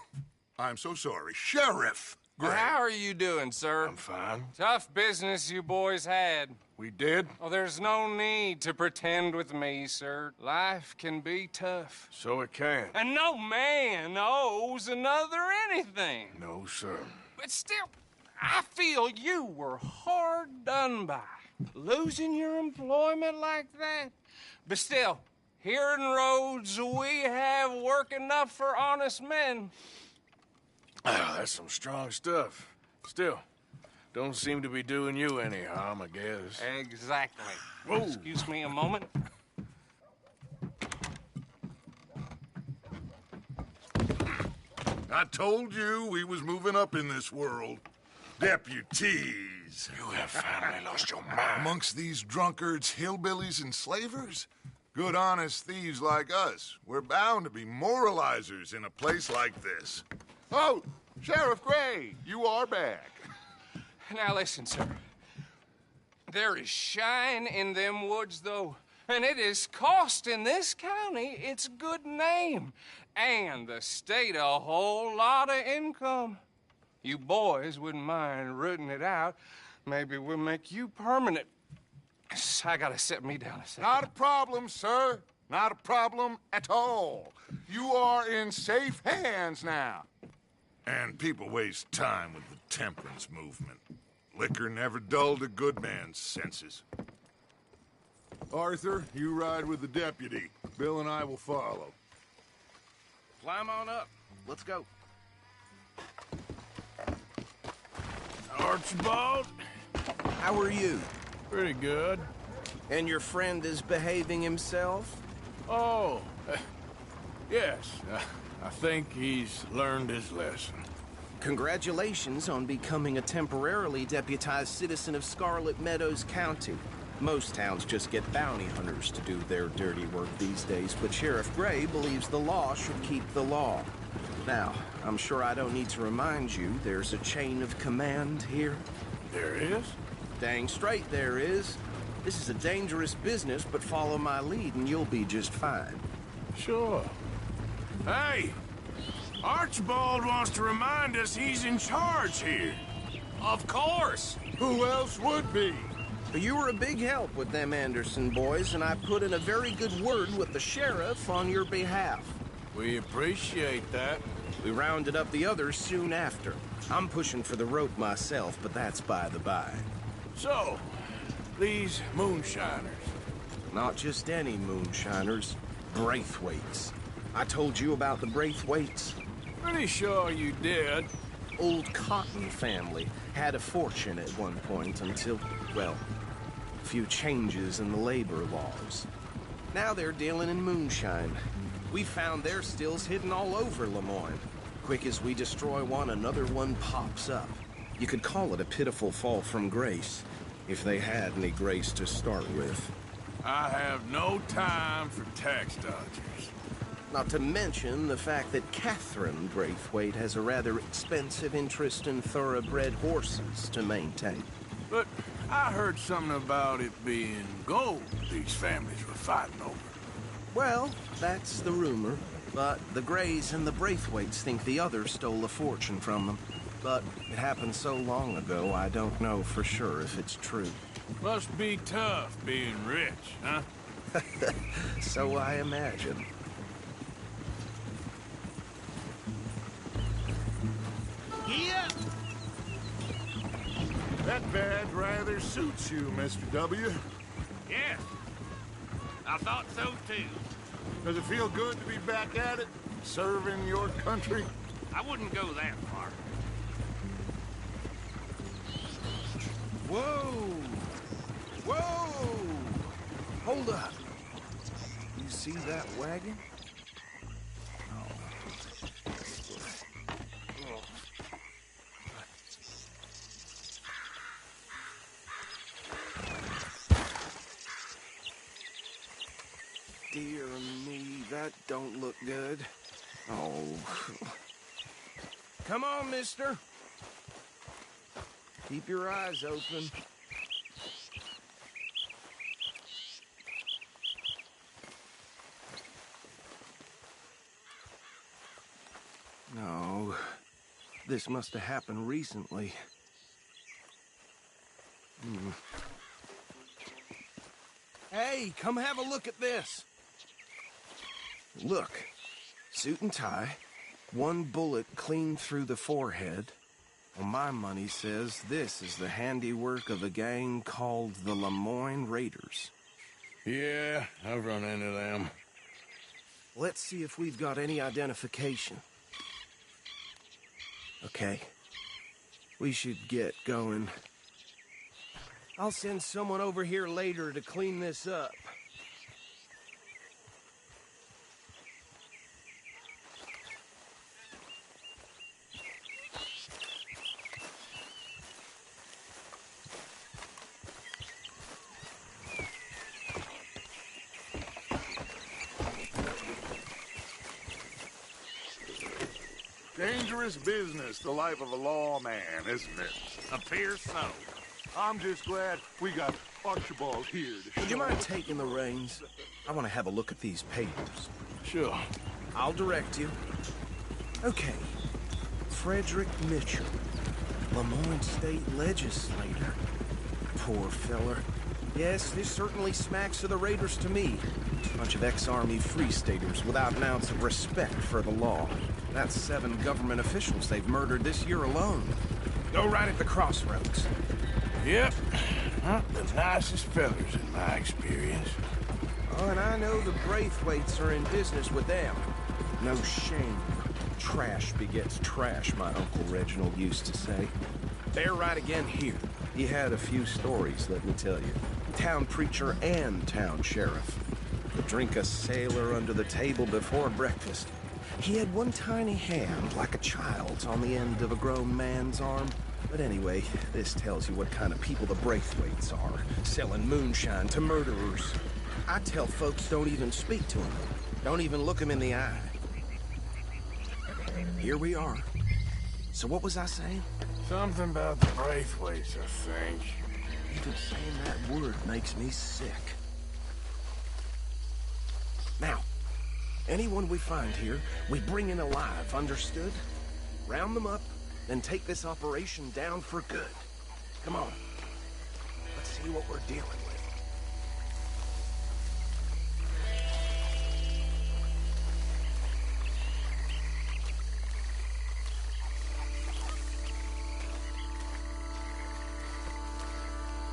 I'm so sorry, Sheriff Gray. How are you doing, sir? I'm fine. Tough business you boys had. We did? Oh, there's no need to pretend with me, sir. Life can be tough. So it can. And no man owes another anything. No, sir. But still, I feel you were hard done by. Losing your employment like that. But still, here in Rhodes, we have work enough for honest men. Oh, that's some strong stuff. Still, don't seem to be doing you any harm, I guess. Exactly. Whoa. Excuse me a moment. I told you we was moving up in this world. Deputies. You have finally lost your mind. Amongst these drunkards, hillbillies, and slavers? Good, honest thieves like us. We're bound to be moralizers in a place like this. Oh, Sheriff Gray, you are back. Now listen, sir. There is shine in them woods, though, and it is costing this county its good name and the state a whole lot of income. You boys wouldn't mind rooting it out. Maybe we'll make you permanent. I gotta set me down a second. Not a problem, sir. Not a problem at all. You are in safe hands now. And people waste time with the temperance movement. Liquor never dulled a good man's senses. Arthur, you ride with the deputy. Bill and I will follow. Climb on up. Let's go. Archibald? How are you? Pretty good. And your friend is behaving himself? Oh, yes. I think he's learned his lesson. Congratulations on becoming a temporarily deputized citizen of Scarlet Meadows County. Most towns just get bounty hunters to do their dirty work these days, but Sheriff Gray believes the law should keep the law. Now, I'm sure I don't need to remind you there's a chain of command here. There is? Dang straight there is. This is a dangerous business, but follow my lead and you'll be just fine. Sure. Hey! Archibald wants to remind us he's in charge here. Of course. Who else would be? You were a big help with them Anderson boys, and I put in a very good word with the sheriff on your behalf. We appreciate that. We rounded up the others soon after. I'm pushing for the rope myself, but that's by the by. So, these moonshiners. Not just any moonshiners, Braithwaites. I told you about the Braithwaites. Pretty sure you did. Old Cotton family had a fortune at one point until, well, a few changes in the labor laws. Now they're dealing in moonshine. We found their stills hidden all over Lemoyne. Quick as we destroy one, another one pops up. You could call it a pitiful fall from grace, if they had any grace to start with. I have no time for tax dodgers. Not to mention the fact that Catherine Braithwaite has a rather expensive interest in thoroughbred horses to maintain. But I heard something about it being gold these families were fighting over. Well, that's the rumor. But the Grays and the Braithwaites think the others stole a fortune from them. But it happened so long ago, I don't know for sure if it's true. Must be tough being rich, huh? So I imagine. Yeah. That badge rather suits you, Mr. W. Yes. I thought so, too. Does it feel good to be back at it, serving your country? I wouldn't go that far. Whoa! Whoa! Hold up. You see that wagon? Dear me, that don't look good. Oh. Come on, mister. Keep your eyes open. No. This must have happened recently. Hey, come have a look at this. Look, suit and tie, one bullet clean through the forehead. Well, my money says this is the handiwork of a gang called the Lemoyne Raiders. Yeah, I've run into them. Let's see if we've got any identification. Okay. We should get going. I'll send someone over here later to clean this up. Dangerous business, the life of a lawman, isn't it? Appears so. I'm just glad we got Archibald here to show. Would you mind taking the reins? I want to have a look at these papers. Sure. I'll direct you. Okay. Frederick Mitchell, Lemoyne State Legislator. Poor feller. Yes, this certainly smacks of the Raiders to me. Bunch of ex-Army Free Staters without an ounce of respect for the law. That's 7 government officials they've murdered this year alone. Go right at the crossroads. Yep. Not the nicest fellers in my experience. Oh, and I know the Braithwaites are in business with them. No shame. Trash begets trash, my Uncle Reginald used to say. They're right again here. He had a few stories, let me tell you. Town preacher and town sheriff. Could drink a sailor under the table before breakfast. He had one tiny hand, like a child's, on the end of a grown man's arm. But anyway, this tells you what kind of people the Braithwaites are, selling moonshine to murderers. I tell folks don't even speak to them. Don't even look them in the eye. Here we are. So what was I saying? Something about the Braithwaites, I think. Even saying that word makes me sick. Now, anyone we find here, we bring in alive, understood? Round them up, then take this operation down for good. Come on. Let's see what we're dealing with.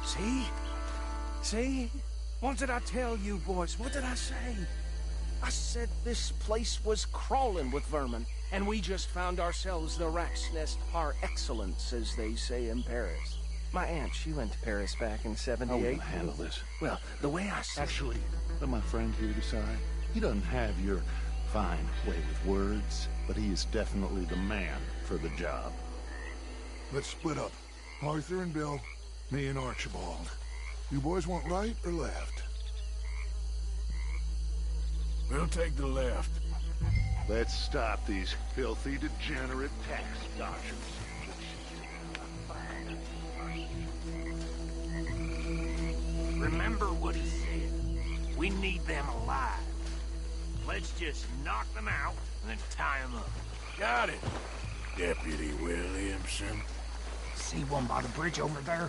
See? See? What did I tell you, boys? What did I say? I said this place was crawling with vermin, and we just found ourselves the rat's nest par excellence, as they say in Paris. My aunt, she went to Paris back in '78. How will I handle this? Well, the way I said... Actually, let my friend here decide. He doesn't have your fine way with words, but he is definitely the man for the job. Let's split up. Arthur and Bill, me and Archibald. You boys want right or left? We'll take the left. Let's stop these filthy, degenerate tax dodgers. Remember what he said. We need them alive. Let's just knock them out and then tie them up. Got it, Deputy Williamson. See one by the bridge over there?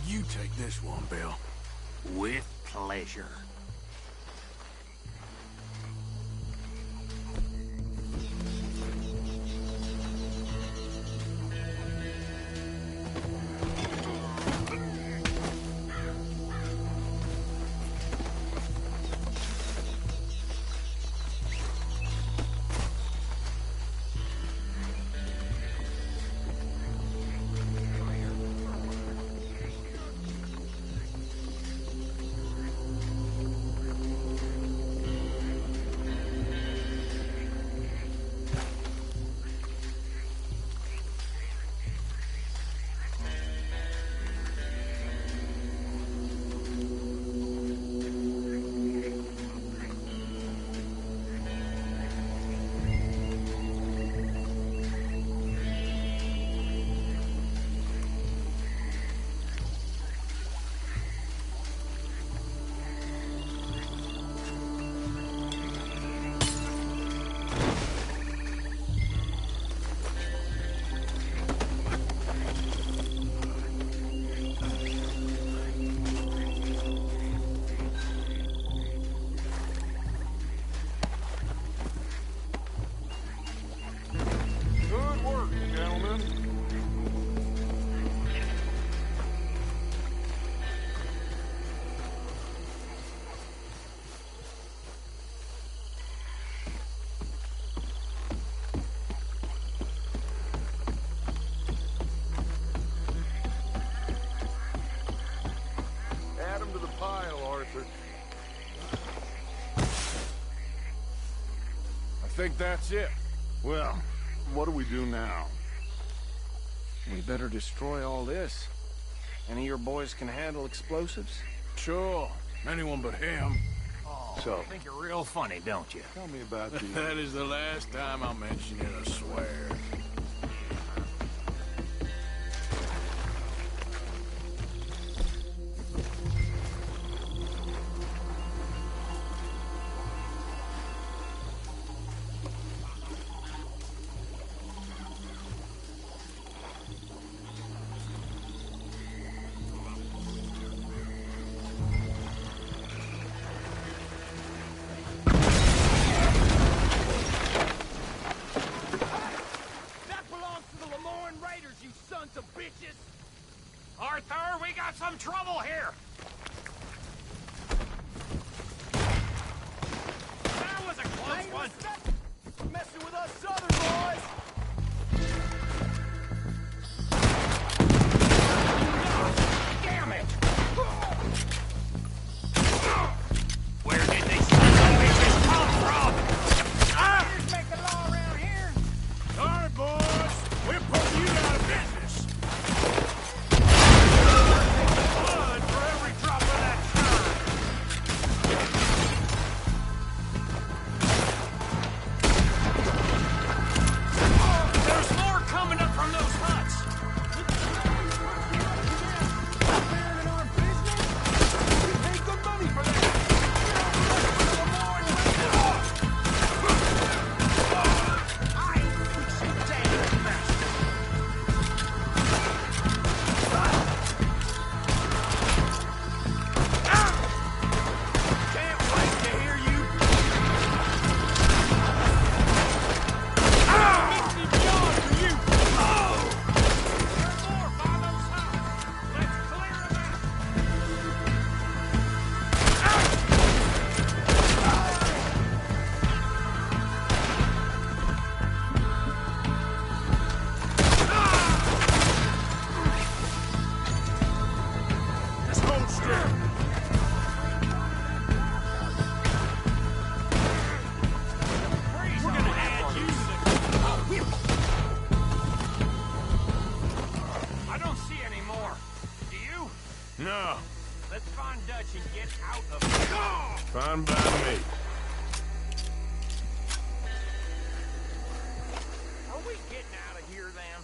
You take this one, Bill. With pleasure. Good work, gentlemen. Add them to the pile, Arthur. I think that's it. Well, what do we do now? We better destroy all this. Any of your boys can handle explosives? Sure. Anyone but him. So, you think you're real funny, don't you? Tell me about the... That is the last time I'll mention it, I swear. Arthur, we got some trouble here! That was a close one! Messing with us southern boys! Damn it! Where did these sons of bitches come from? Just make the law around here. Sorry, boys. We're putting you out of business. Blood for every drop of that There's more coming up from those huts! No. Let's find Dutch and get out of here. Fine by me. Are we getting out of here, then?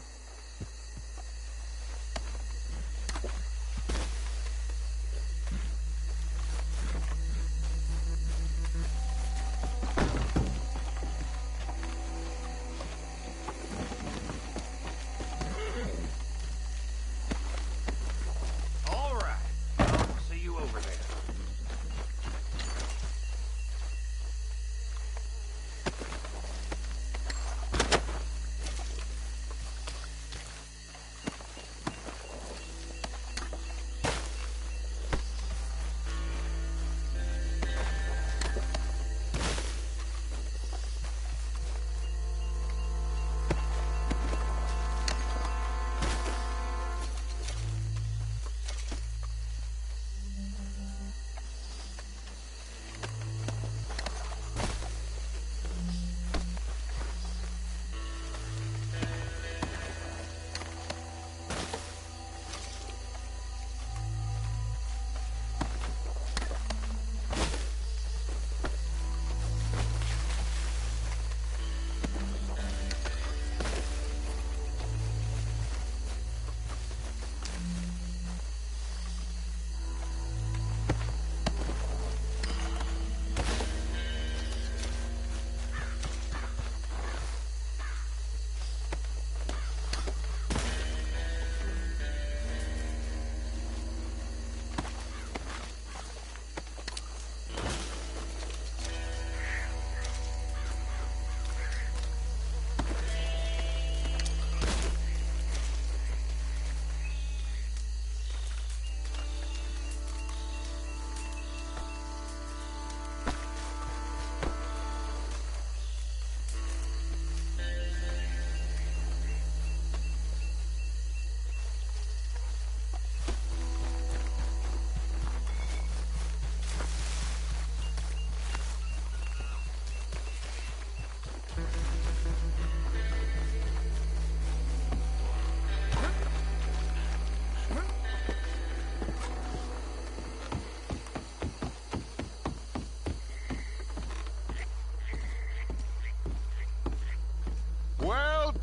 All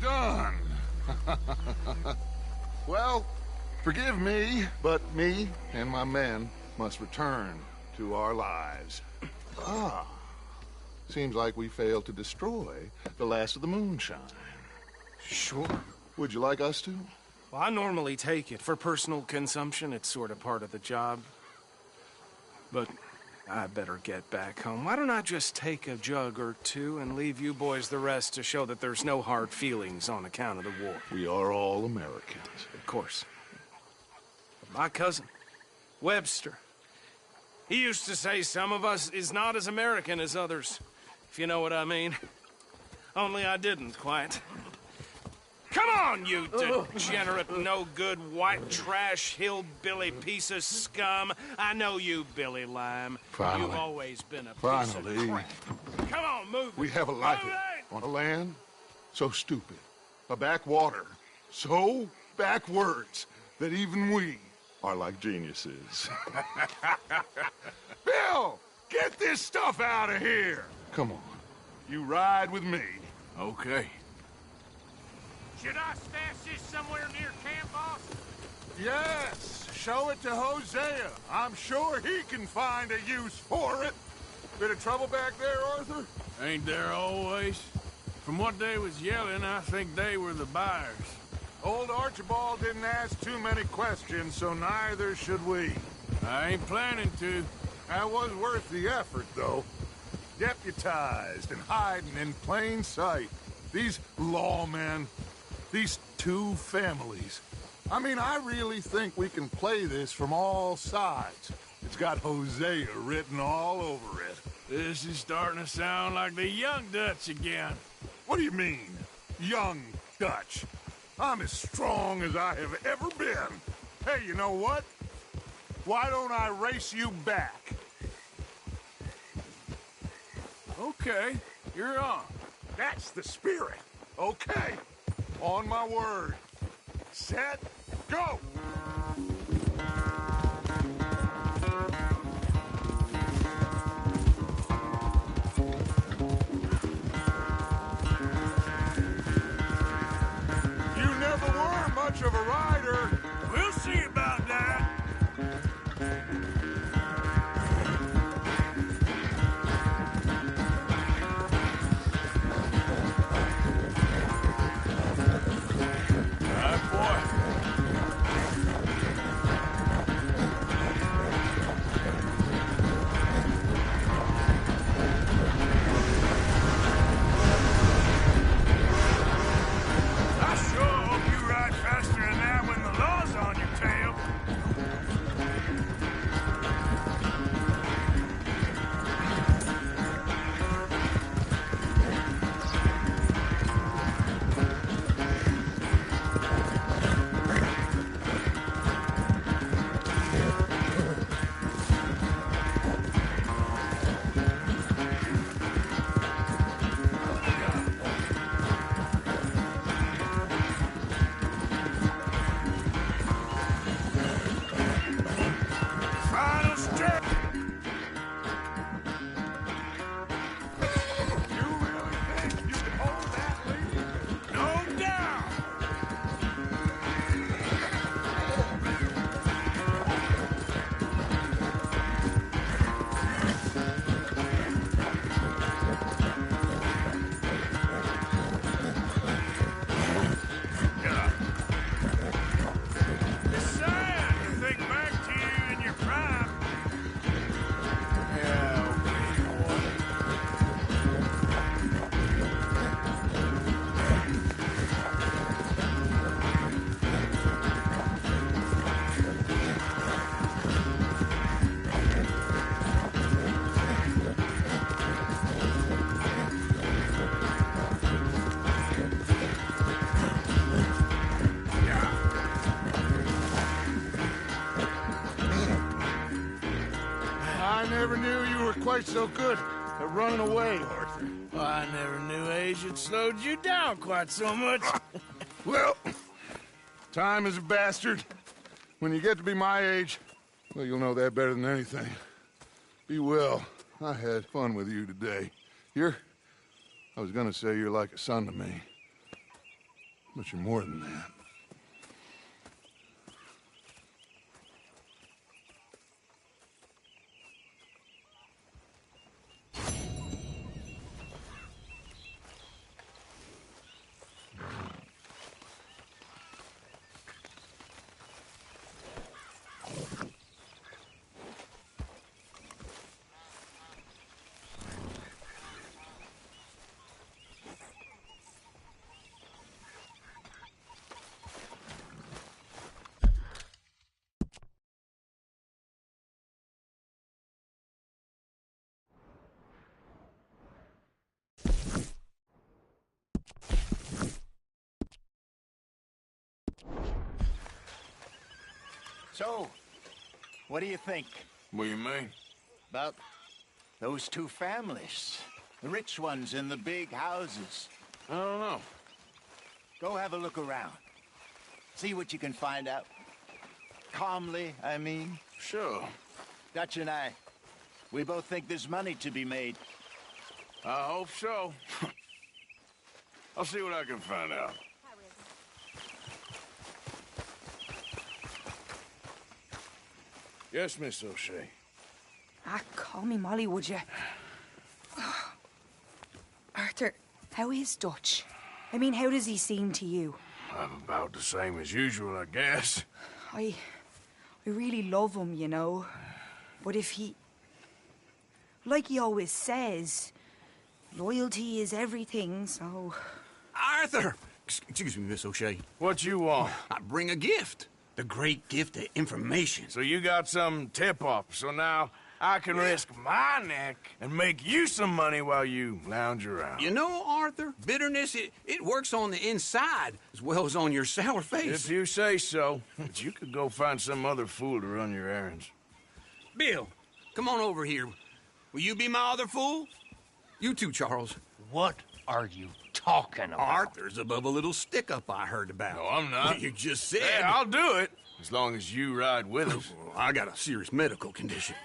done. Well, forgive me, but me and my men must return to our lives. Ah. Seems like we failed to destroy the last of the moonshine. Sure. Would you like us to? Well, I normally take it. For personal consumption, it's sort of part of the job. But I better get back home. Why don't I just take a jug or two and leave you boys the rest to show that there's no hard feelings on account of the war? We are all Americans. Of course. But my cousin, Webster, he used to say some of us is not as American as others, if you know what I mean. Only I didn't quite. Come on, you degenerate, no-good, white trash, hillbilly piece of scum. I know you, Billy Lime. Finally. You've always been a piece of Finally. crap. Come on, move. We have a life on a land so stupid, a backwater so backwards that even we are like geniuses. Bill, get this stuff out of here. Come on, you ride with me. Okay. Should I stash this somewhere near camp, boss? Yes, show it to Hosea. I'm sure he can find a use for it. Bit of trouble back there, Arthur? Ain't there always? From what they was yelling, I think they were the buyers. Old Archibald didn't ask too many questions, so neither should we. I ain't planning to. That was worth the effort, though. Deputized and hiding in plain sight. These lawmen, these two families. I mean, I really think we can play this from all sides. It's got Hosea written all over it. This is starting to sound like the Young Dutch again. What do you mean, Young Dutch? I'm as strong as I have ever been. Hey, you know what? Why don't I race you back? Okay, you're on. That's the spirit. Okay, on my word. Set, go! You never were much of a rider. We'll see about that. I never knew you were quite so good at running away, Arthur. Well, I never knew age had slowed you down quite so much. Well, time is a bastard. When you get to be my age, well, you'll know that better than anything. Be well. I had fun with you today. I was gonna say you're like a son to me. But you're more than that. So, what do you think? What do you mean? About those two families? The rich ones in the big houses. I don't know. Go have a look around. See what you can find out. Calmly, I mean. Sure. Dutch and I, we both think there's money to be made. I hope so. I'll see what I can find out. Yes, Miss O'Shea. Ah, call me Molly, would you? Arthur, how is Dutch? I mean, how does he seem to you? I'm about the same as usual, I guess. I really love him, you know. But if he... Like he always says, loyalty is everything, so... Arthur! Excuse me, Miss O'Shea. What you want? I bring a gift. The great gift of information. So you got some tip-off, so now I can risk my neck and make you some money while you lounge around. You know, Arthur, bitterness, it works on the inside as well as on your sour face. If you say so. But you could go find some other fool to run your errands. Bill, come on over here. Will you be my other fool? You too, Charles. What are you talking about? Arthur's above a little stick-up I heard about. No, I'm not. You just said... Hey, I'll do it, as long as you ride with us. I got a serious medical condition.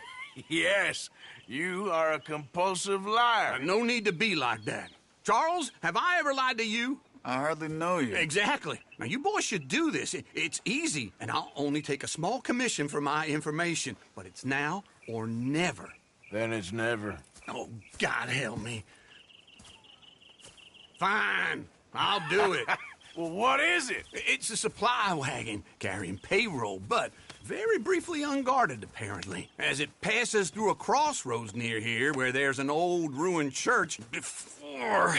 Yes, you are a compulsive liar. No need to be like that. Charles, have I ever lied to you? I hardly know you. Exactly. Now, you boys should do this. It's easy, and I'll only take a small commission for my information. But it's now or never. Then it's never. Oh, God help me. Fine, I'll do it. Well, what is it? It's a supply wagon carrying payroll, but very briefly unguarded, apparently, as it passes through a crossroads near here where there's an old ruined church before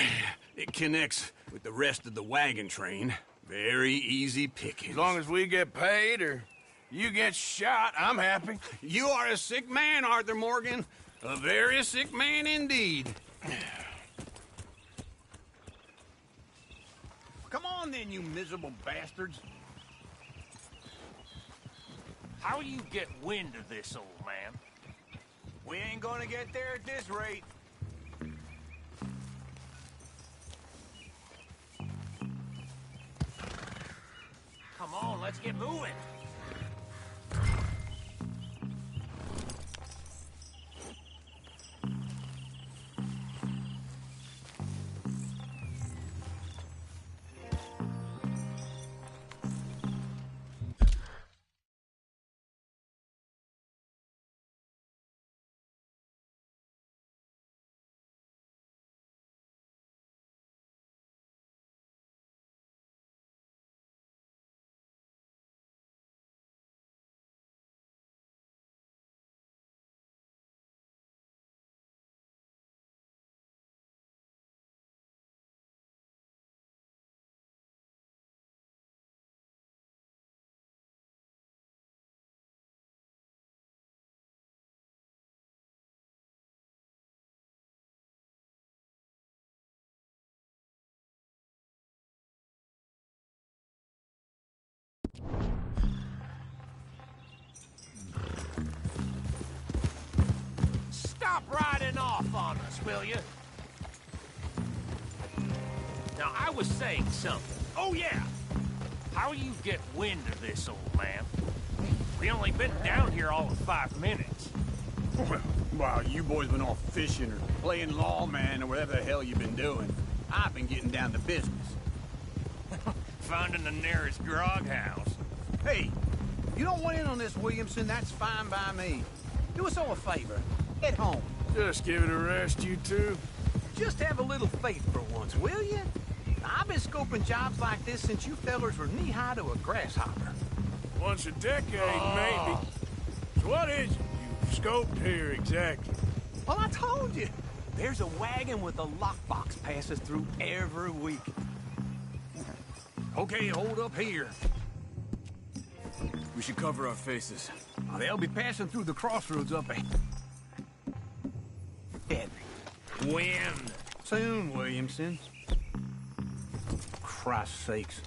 it connects with the rest of the wagon train. Very easy pickings. As long as we get paid or you get shot, I'm happy. You are a sick man, Arthur Morgan. A very sick man indeed. Come on then, you miserable bastards. How you get wind of this, old man? We ain't gonna get there at this rate. Come on, let's get moving. Stop riding off on us, will you? Now, I was saying something. Oh, yeah. How you get wind of this, old man? We only been down here all of 5 minutes. Well, while you boys been off fishing or playing lawman or whatever the hell you've been doing, I've been getting down to business. finding the nearest grog house. Hey, you don't want in on this, Williamson, that's fine by me. Do us all a favor. Get home. Just give it a rest, you two. Just have a little faith for once, will you? I've been scoping jobs like this since you fellers were knee-high to a grasshopper. Once a decade, maybe. So what is it you've scoped here exactly? Well, I told you. There's a wagon with a lockbox passes through every week. Okay, hold up here. We should cover our faces. They'll be passing through the crossroads up ahead. When? Soon, Williamson. Christ's sakes.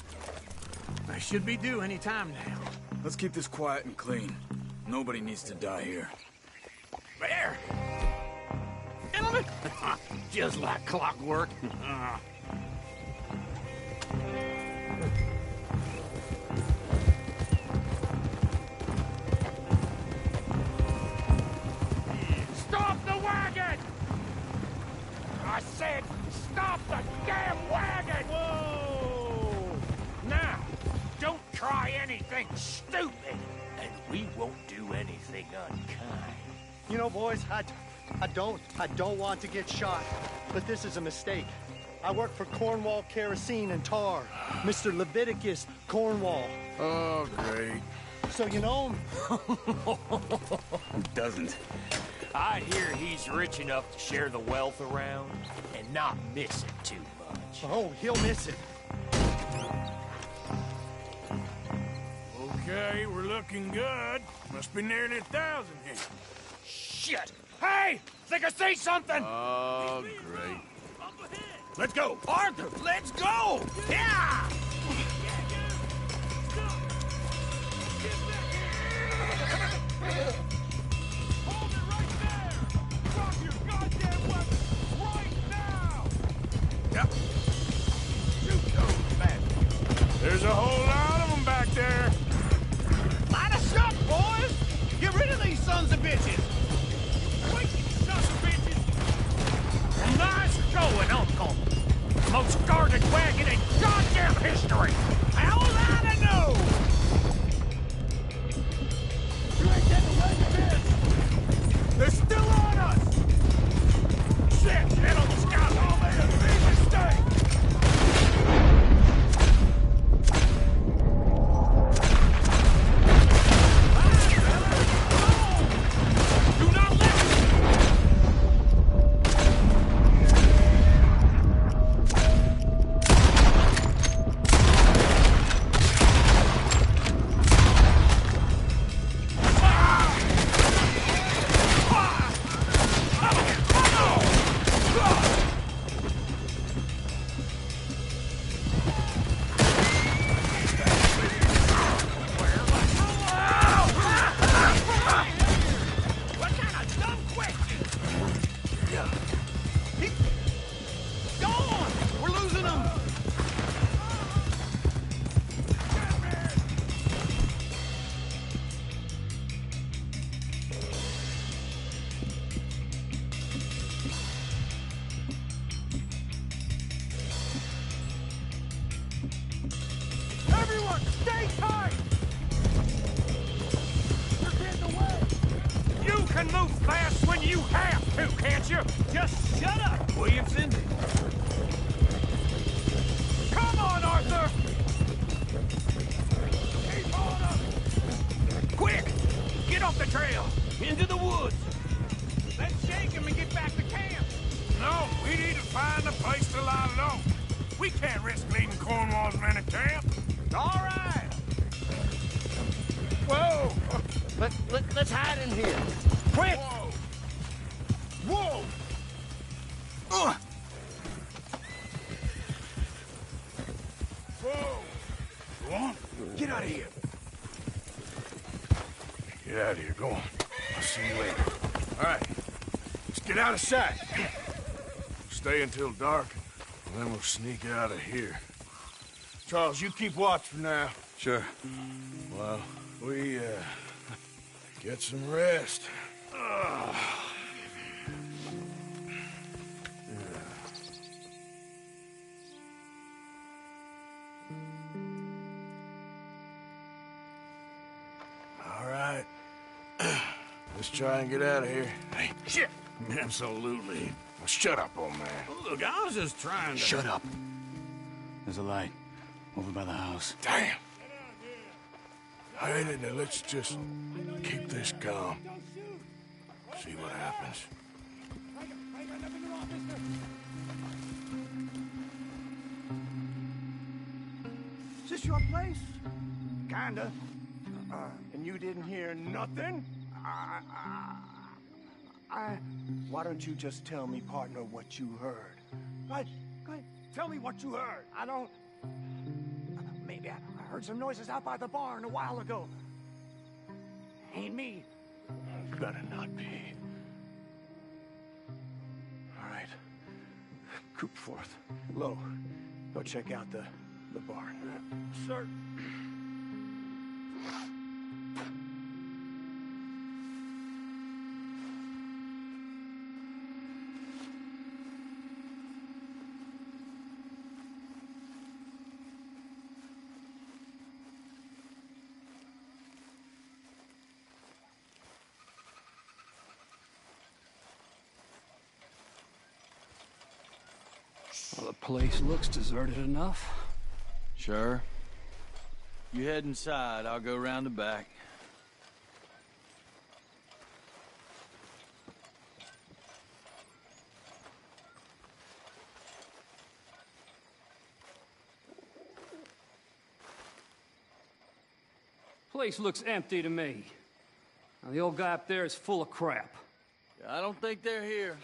I should be due any time now. Let's keep this quiet and clean. Nobody needs to die here. There! Gentlemen! Just like clockwork. Stop the wagon! I said, stop the damn wagon! Whoa! Now, don't try anything stupid, and we won't do anything unkind. You know, boys, I don't want to get shot, but this is a mistake. I work for Cornwall Kerosene and Tar, Mr. Leviticus Cornwall. Oh, great. So you know him? Who doesn't? I hear he's rich enough to share the wealth around and not miss it too much. Oh, he'll miss it. Okay, we're looking good. Must be nearly 1,000 here. Shit! Hey! Think I see something! Oh, great. Let's go! Arthur, let's go! Yeah! Hold it right there! Drop your goddamn weapon right now! Yep. Shoot those bastards! There's a whole lot of them back there. Light us up, boys! Get rid of these sons of bitches! Quick, you sons of bitches! Nice going, Uncle! Most guarded wagon in goddamn history! How was I to know? You ain't getting away with this! They're still on us! Shit, that almost got all made a big mistake! Do not let everyone, stay tight! You're getting away! You can move fast when you have to, can't you? Just shut up, Williamson! Come on, Arthur! Keep on up! Quick! Get off the trail! Into the woods! Let's shake him and get back to camp! No, we need to find a place to lie low. We can't risk leading Cornwall's men to camp. All right! Whoa! Let's hide in here. Quick! Whoa! Whoa! Go on. Get out of here! Get out of here. Go on. I'll see you later. All right. Let's get out of sight. Stay until dark, and then we'll sneak out of here. Charles, you keep watch for now. Sure. Well, we, get some rest. Let's try and get out of here. Hey, shit! Absolutely. Well, shut up, old man. Look, I was just trying to... Shut up. There's a light over by the house. Damn. All right, now let's just keep this calm. See what happens. Is this your place? Kinda. And you didn't hear nothing? Why don't you just tell me, partner, what you heard? Go ahead. Tell me what you heard. I don't... Maybe I heard some noises out by the barn a while ago. Ain't me. Better not be. All right. Coop forth. Lo, go check out the barn. Sir. Well, the place looks deserted enough. Sure. You head inside, I'll go round the back. Place looks empty to me. Now, the old guy up there is full of crap. I don't think they're here.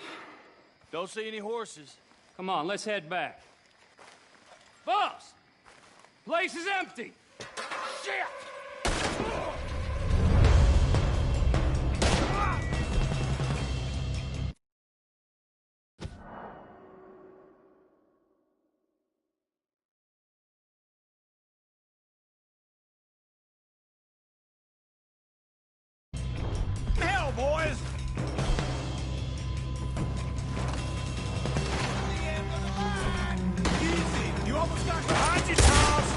Don't see any horses. Come on, let's head back. Boss! Place is empty! Shit! Hell, boys! You almost got behind you, Charles!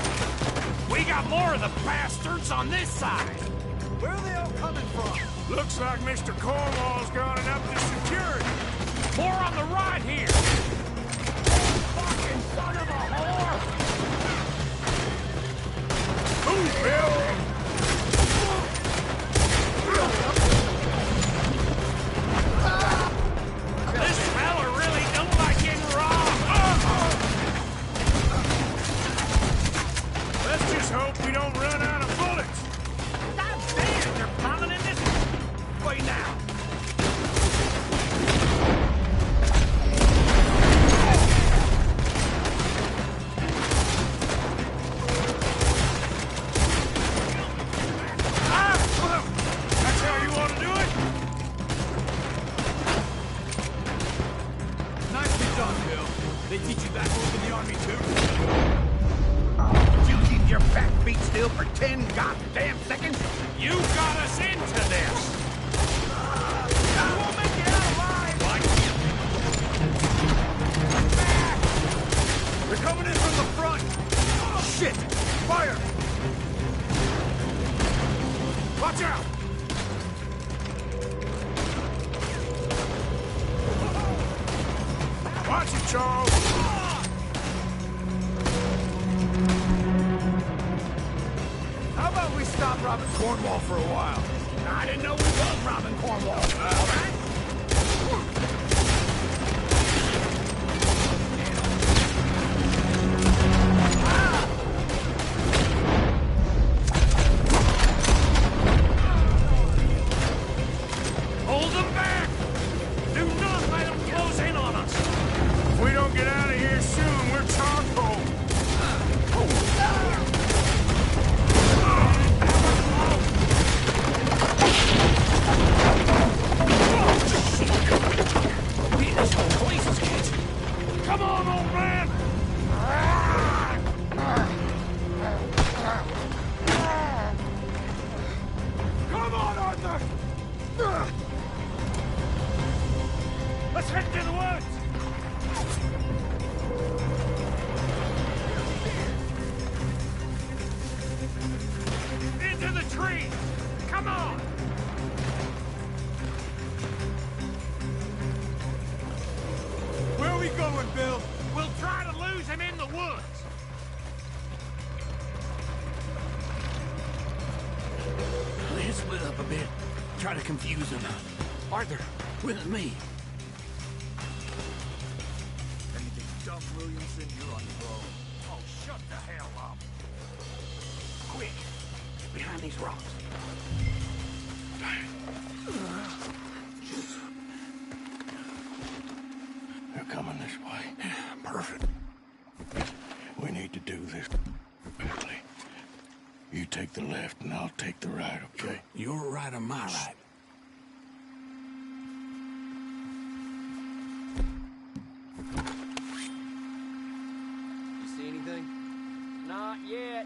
We got more of the bastards on this side! Where are they all coming from? Looks like Mr. Cornwall's gone and up to security. More on the right here! Fucking son of a whore! Move, Bill! This fella really don't like getting robbed! Let's just hope we don't run out of bullets. God damn, they're piling in this way now! That's how you want to do it? Nicely done, Bill. They teach you that move in the army, too? You keep your back feet still for 10 goddamn seconds? You got us into this! You won't make it out alive! What? They're coming in from the front! Shit! Fire! Watch out! Watch it, Charles! How about we stop robbing Cornwall for a while? I didn't know we was robbing Cornwall. All right? Hold them back! Do not let them close in on us! If we don't get out of here soon, we're charcoal. This whole place is kids. Come on, old man! Come on, Arthur! Let's head to the woods! Into the tree! Come on! try to confuse him. Arthur, with me. Anything dumb, Williamson, you're on your own. Oh, shut the hell up. Quick, behind these rocks. They're coming this way. Perfect. We need to do this quickly. You take the left and I'll take the right, okay? Your right or my right? You see anything? Not yet.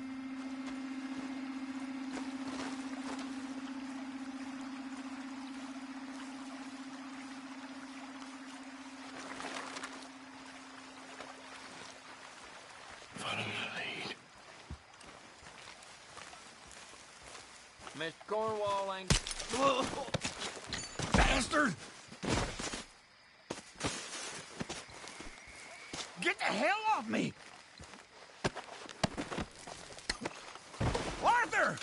Follow my lead. Mr. Cornwall ain't... Bastard! Get the hell off me! Arthur!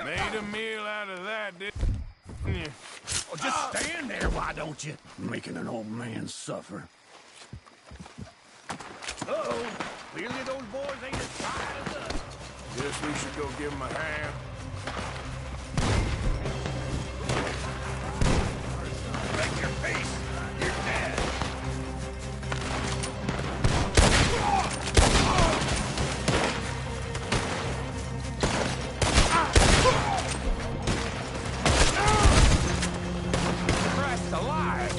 Made a meal out of that, didn't you? Oh, just stand there, why don't you? Making an old man suffer. Uh-oh. Clearly those boys ain't as tired as us. Guess we should go give them a hand. Break your face. You're dead. Christ alive.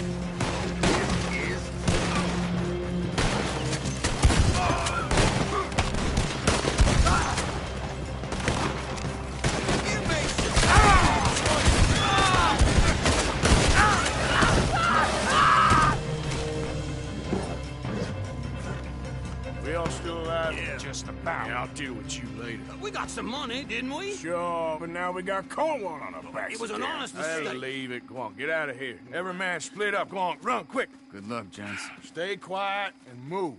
We all still alive? Yeah, just about. Yeah, I'll deal with you later. We got some money, didn't we? Sure, but now we got Cornwall on our backs. It was an again. honest Hey, mistake. leave it. Go on, get out of here. Every man split up. Go on, run, quick. Good luck, gents. Stay quiet and move.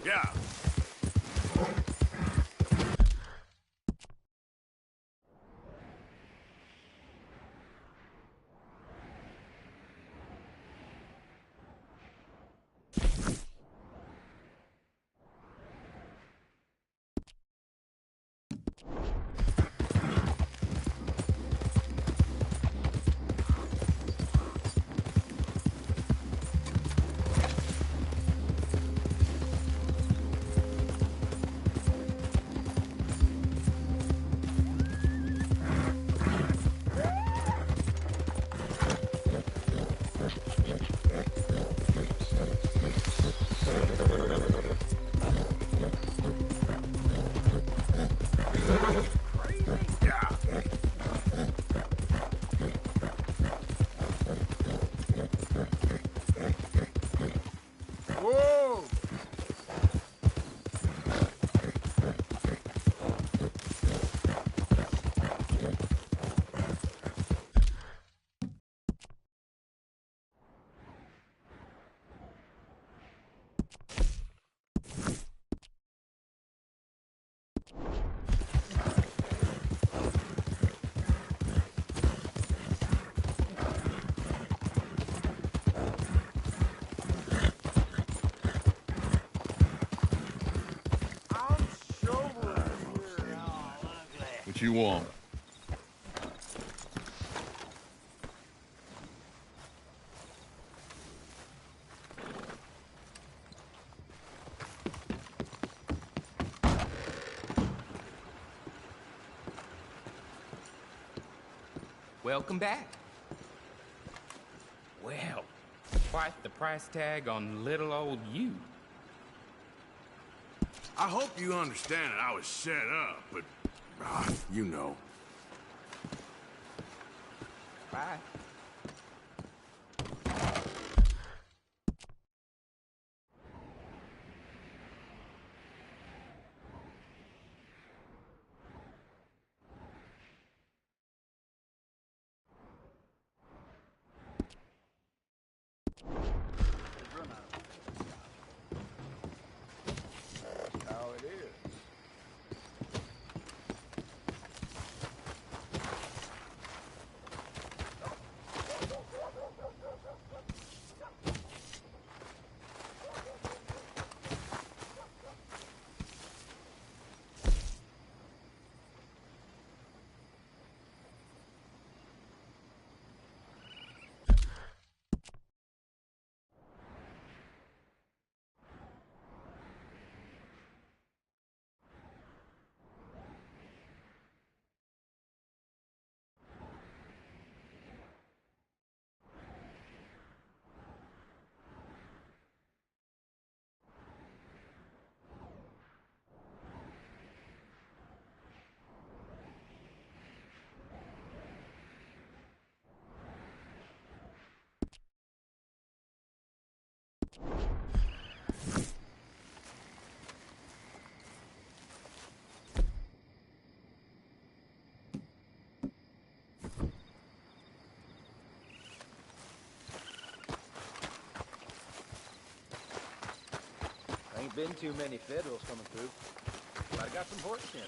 Yeah. Whoa! What you want? Welcome back. Well, quite the price tag on little old you. I hope you understand that I was set up, but, you know. Bye. How it is. Ain't been too many Federals coming through. But I got some horse sense.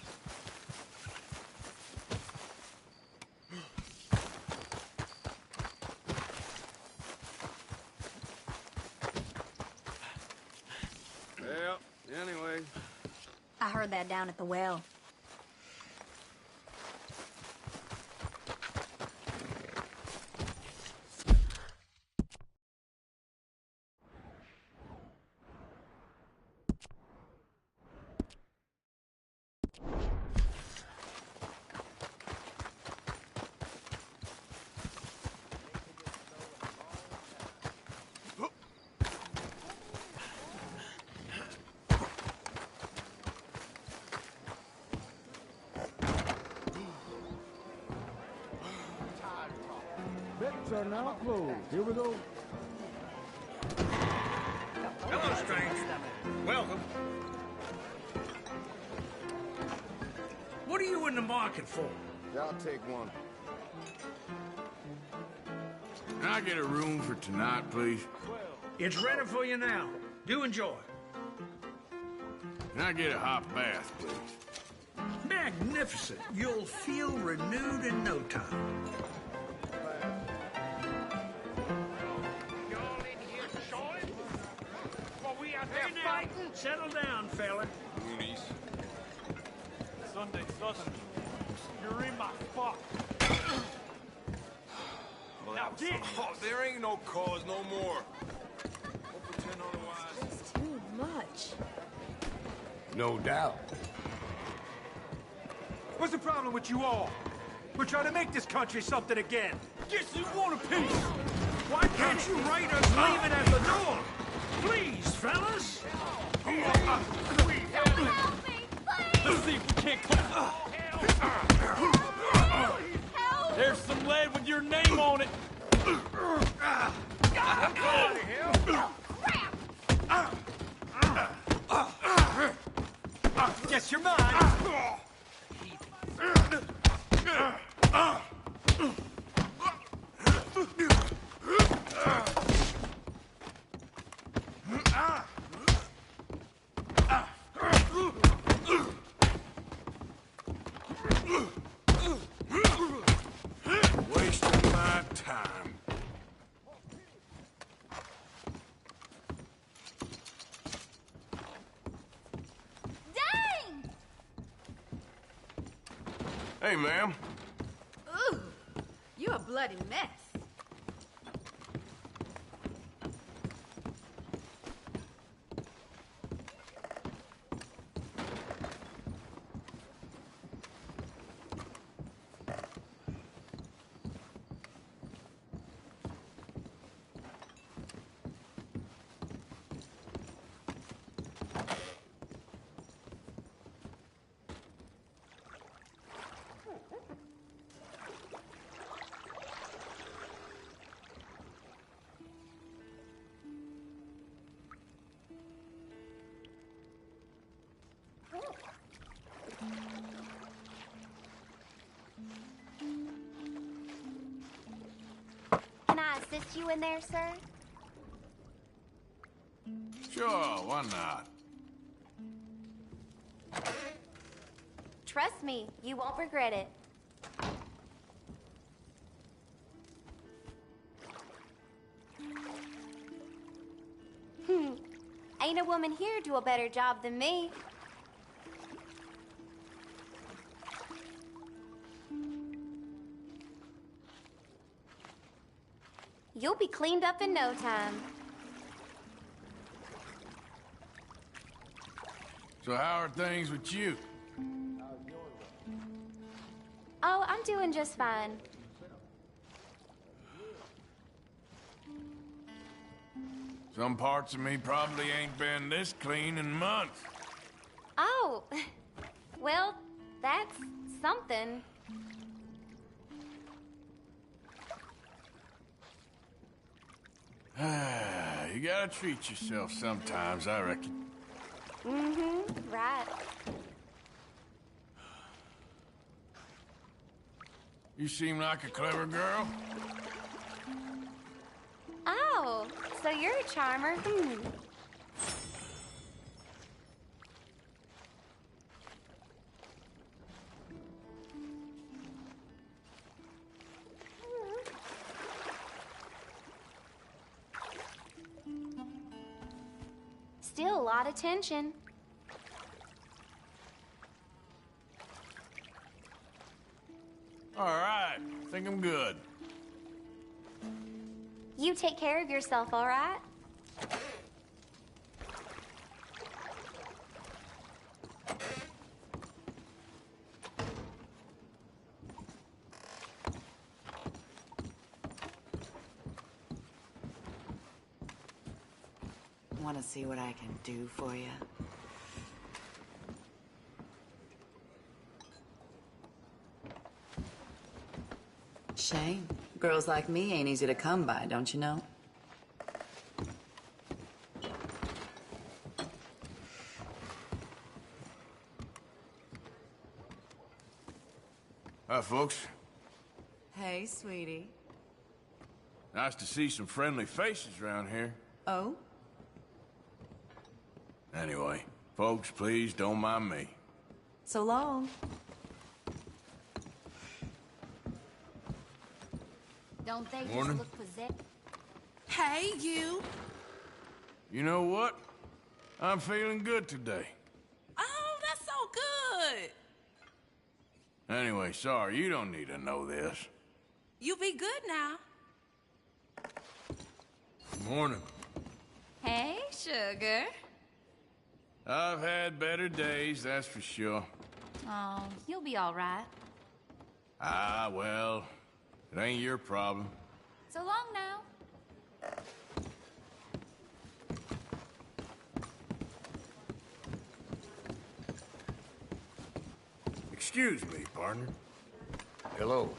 Well, anyway. I heard that down at the well. Bets are now closed. Here we go. Hello, stranger. Welcome. What are you in the market for? I'll take one. Can I get a room for tonight, please? It's ready for you now. Do enjoy. Can I get a hot bath, please? Magnificent. You'll feel renewed in no time. Y'all in here showing? While we out there fighting? Settle down, fella. Goonies. Sunday sausage. You're in my spot. Now get! Oh, there ain't no cause no more. Don't pretend otherwise. It's too much. No doubt. What's the problem with you all? We're trying to make this country something again. Guess you want a piece. Why can't you writers leave it at the door? Please, fellas. Help me, please! Let's see if we can't come. There's some lead with your name on it. Guess you're mine. Wasting my time. Dang! Hey, ma'am. Ooh, you a bloody mess. let you in there, sir? Sure, why not? Trust me, you won't regret it. Ain't a woman here do a better job than me. You'll be cleaned up in no time. So how are things with you? Oh, I'm doing just fine. Some parts of me probably ain't been this clean in months. Oh, well, that's something. You gotta treat yourself sometimes, I reckon. Mm-hmm, right. You seem like a clever girl. Oh, so you're a charmer. Still a lot of tension. All right, think I'm good. You take care of yourself, all right? Want to see what I can do for you? Shame. Girls like me ain't easy to come by, don't you know? Hi, folks. Hey, sweetie. Nice to see some friendly faces around here. Oh? Anyway, folks, please don't mind me. So long. Don't they Morning. just look possessed? Hey, you. You know what? I'm feeling good today. Oh, that's so good. Anyway, sorry, you don't need to know this. You be good now. Morning. Hey, sugar. I've had better days, that's for sure. Oh, you'll be all right. Ah, well, it ain't your problem. So long now. Excuse me, partner. Hello.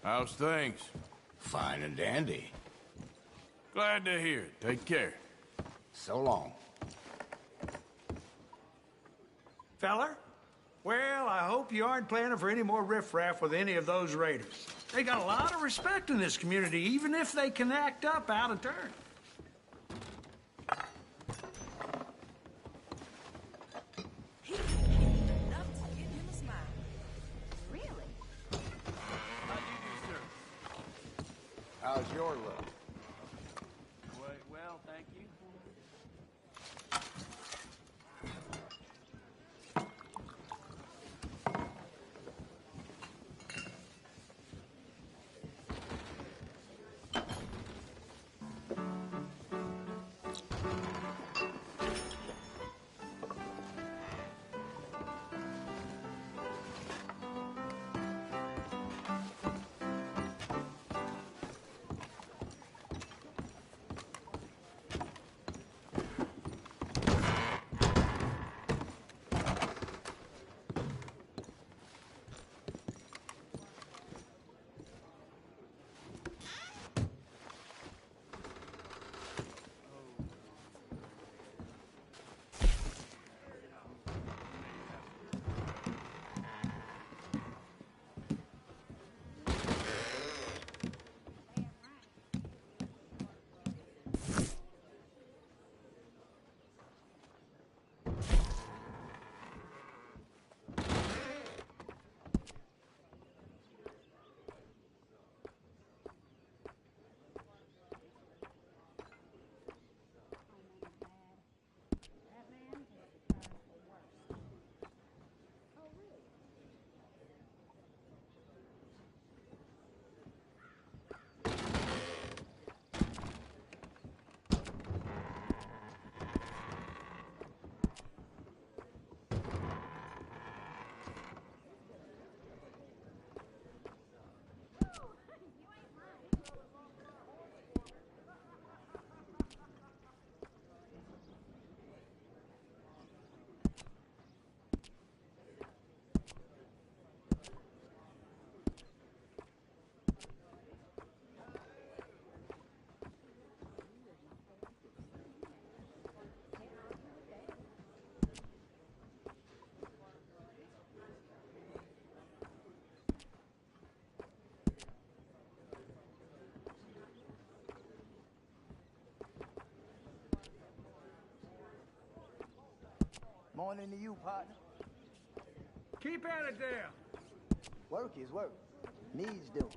How's things? Fine and dandy. Glad to hear it. Take care. So long. Feller? Well, I hope you aren't planning for any more riffraff with any of those raiders. They got a lot of respect in this community, even if they can act up out of turn. How's your look? Well, thank you. Morning to you, partner. Keep at it there. Work is work. Needs do.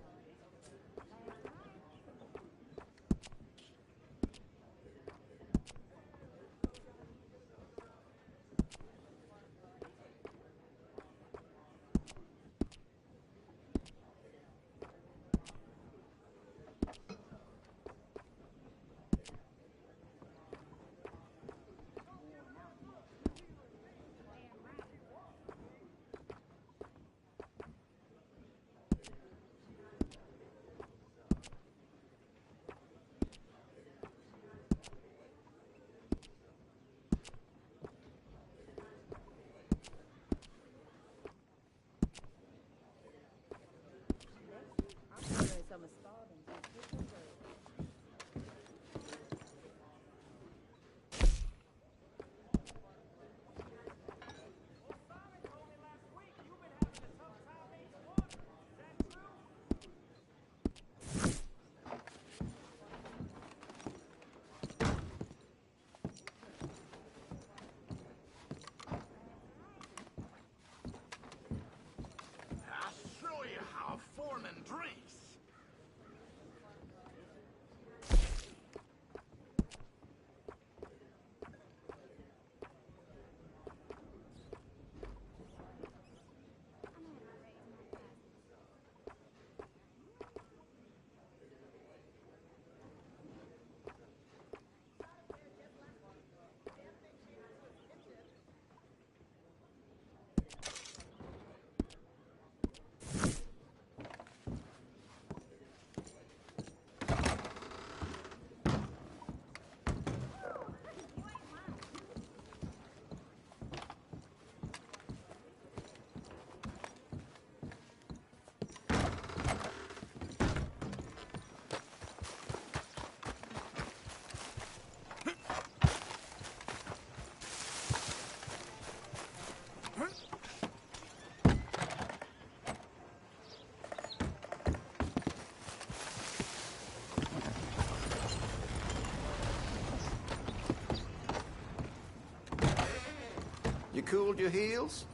You cooled your heels?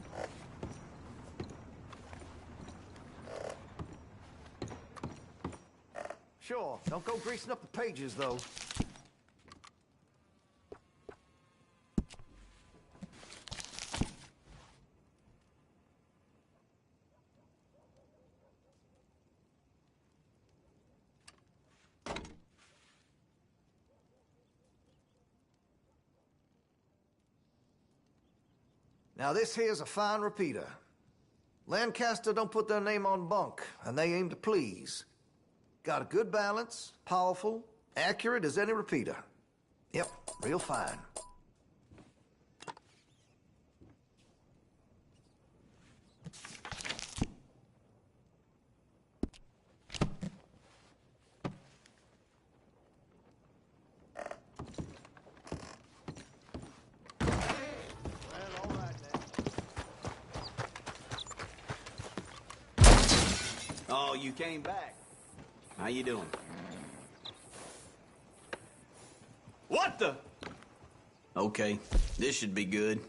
Sure. Don't go greasing up the pages, though. Now, this here's a fine repeater. Lancaster don't put their name on bunk, and they aim to please. Got a good balance, powerful, accurate as any repeater. Yep, real fine. Oh, you came back. How you doing? What the? Okay, this should be good.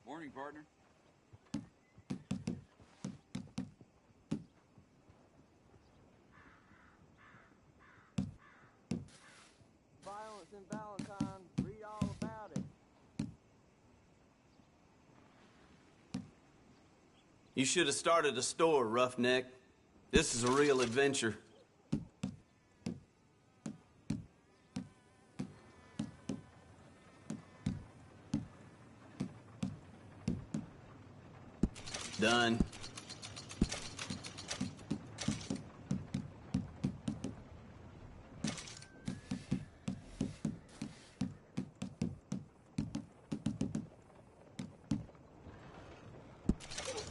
Morning, partner. Violence in Valentine. Read all about it. You should have started a store, Roughneck. This is a real adventure. Done.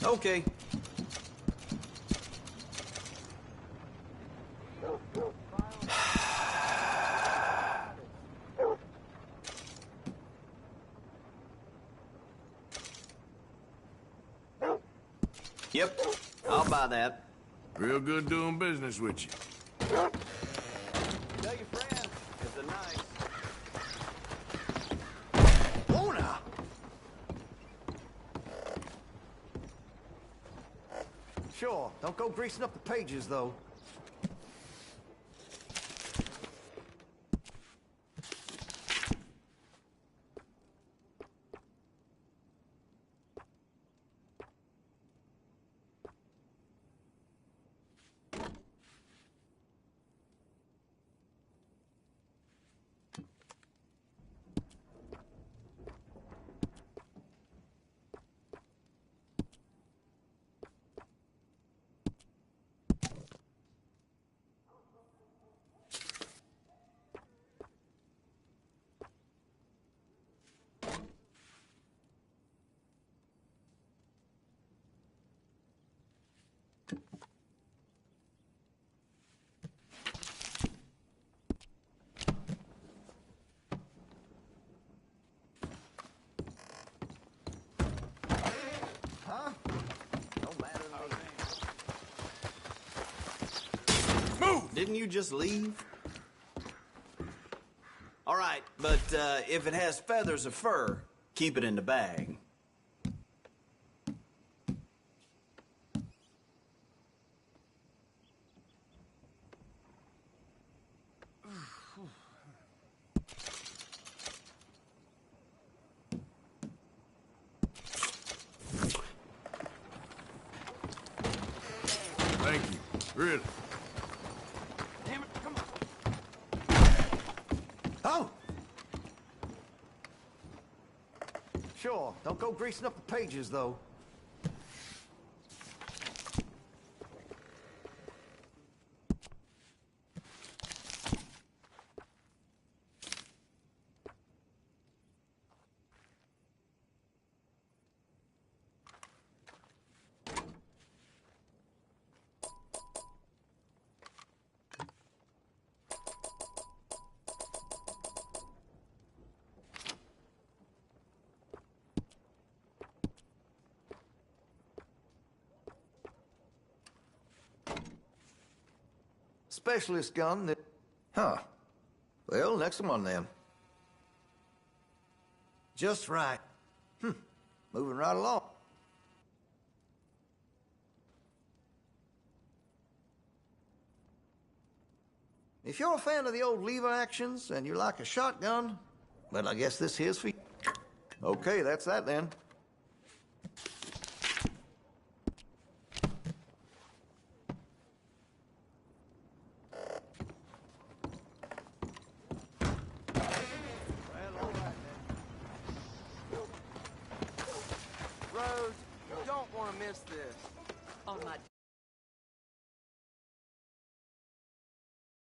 Okay. Yep, I'll buy that. Real good doing business with you. Tell your friends, if they're nice. Luna! Sure, don't go greasing up the pages, though. Didn't you just leave? All right, but if it has feathers or fur, keep it in the bag. Thank you. Really. Oh! Sure, don't go greasing up the pages, though. Specialist gun that... Huh. Well, next one then. Just right. Moving right along. If you're a fan of the old lever actions and you like a shotgun, well, I guess this here's for you. Okay, that's that then. Rhodes, you don't want to miss this. On my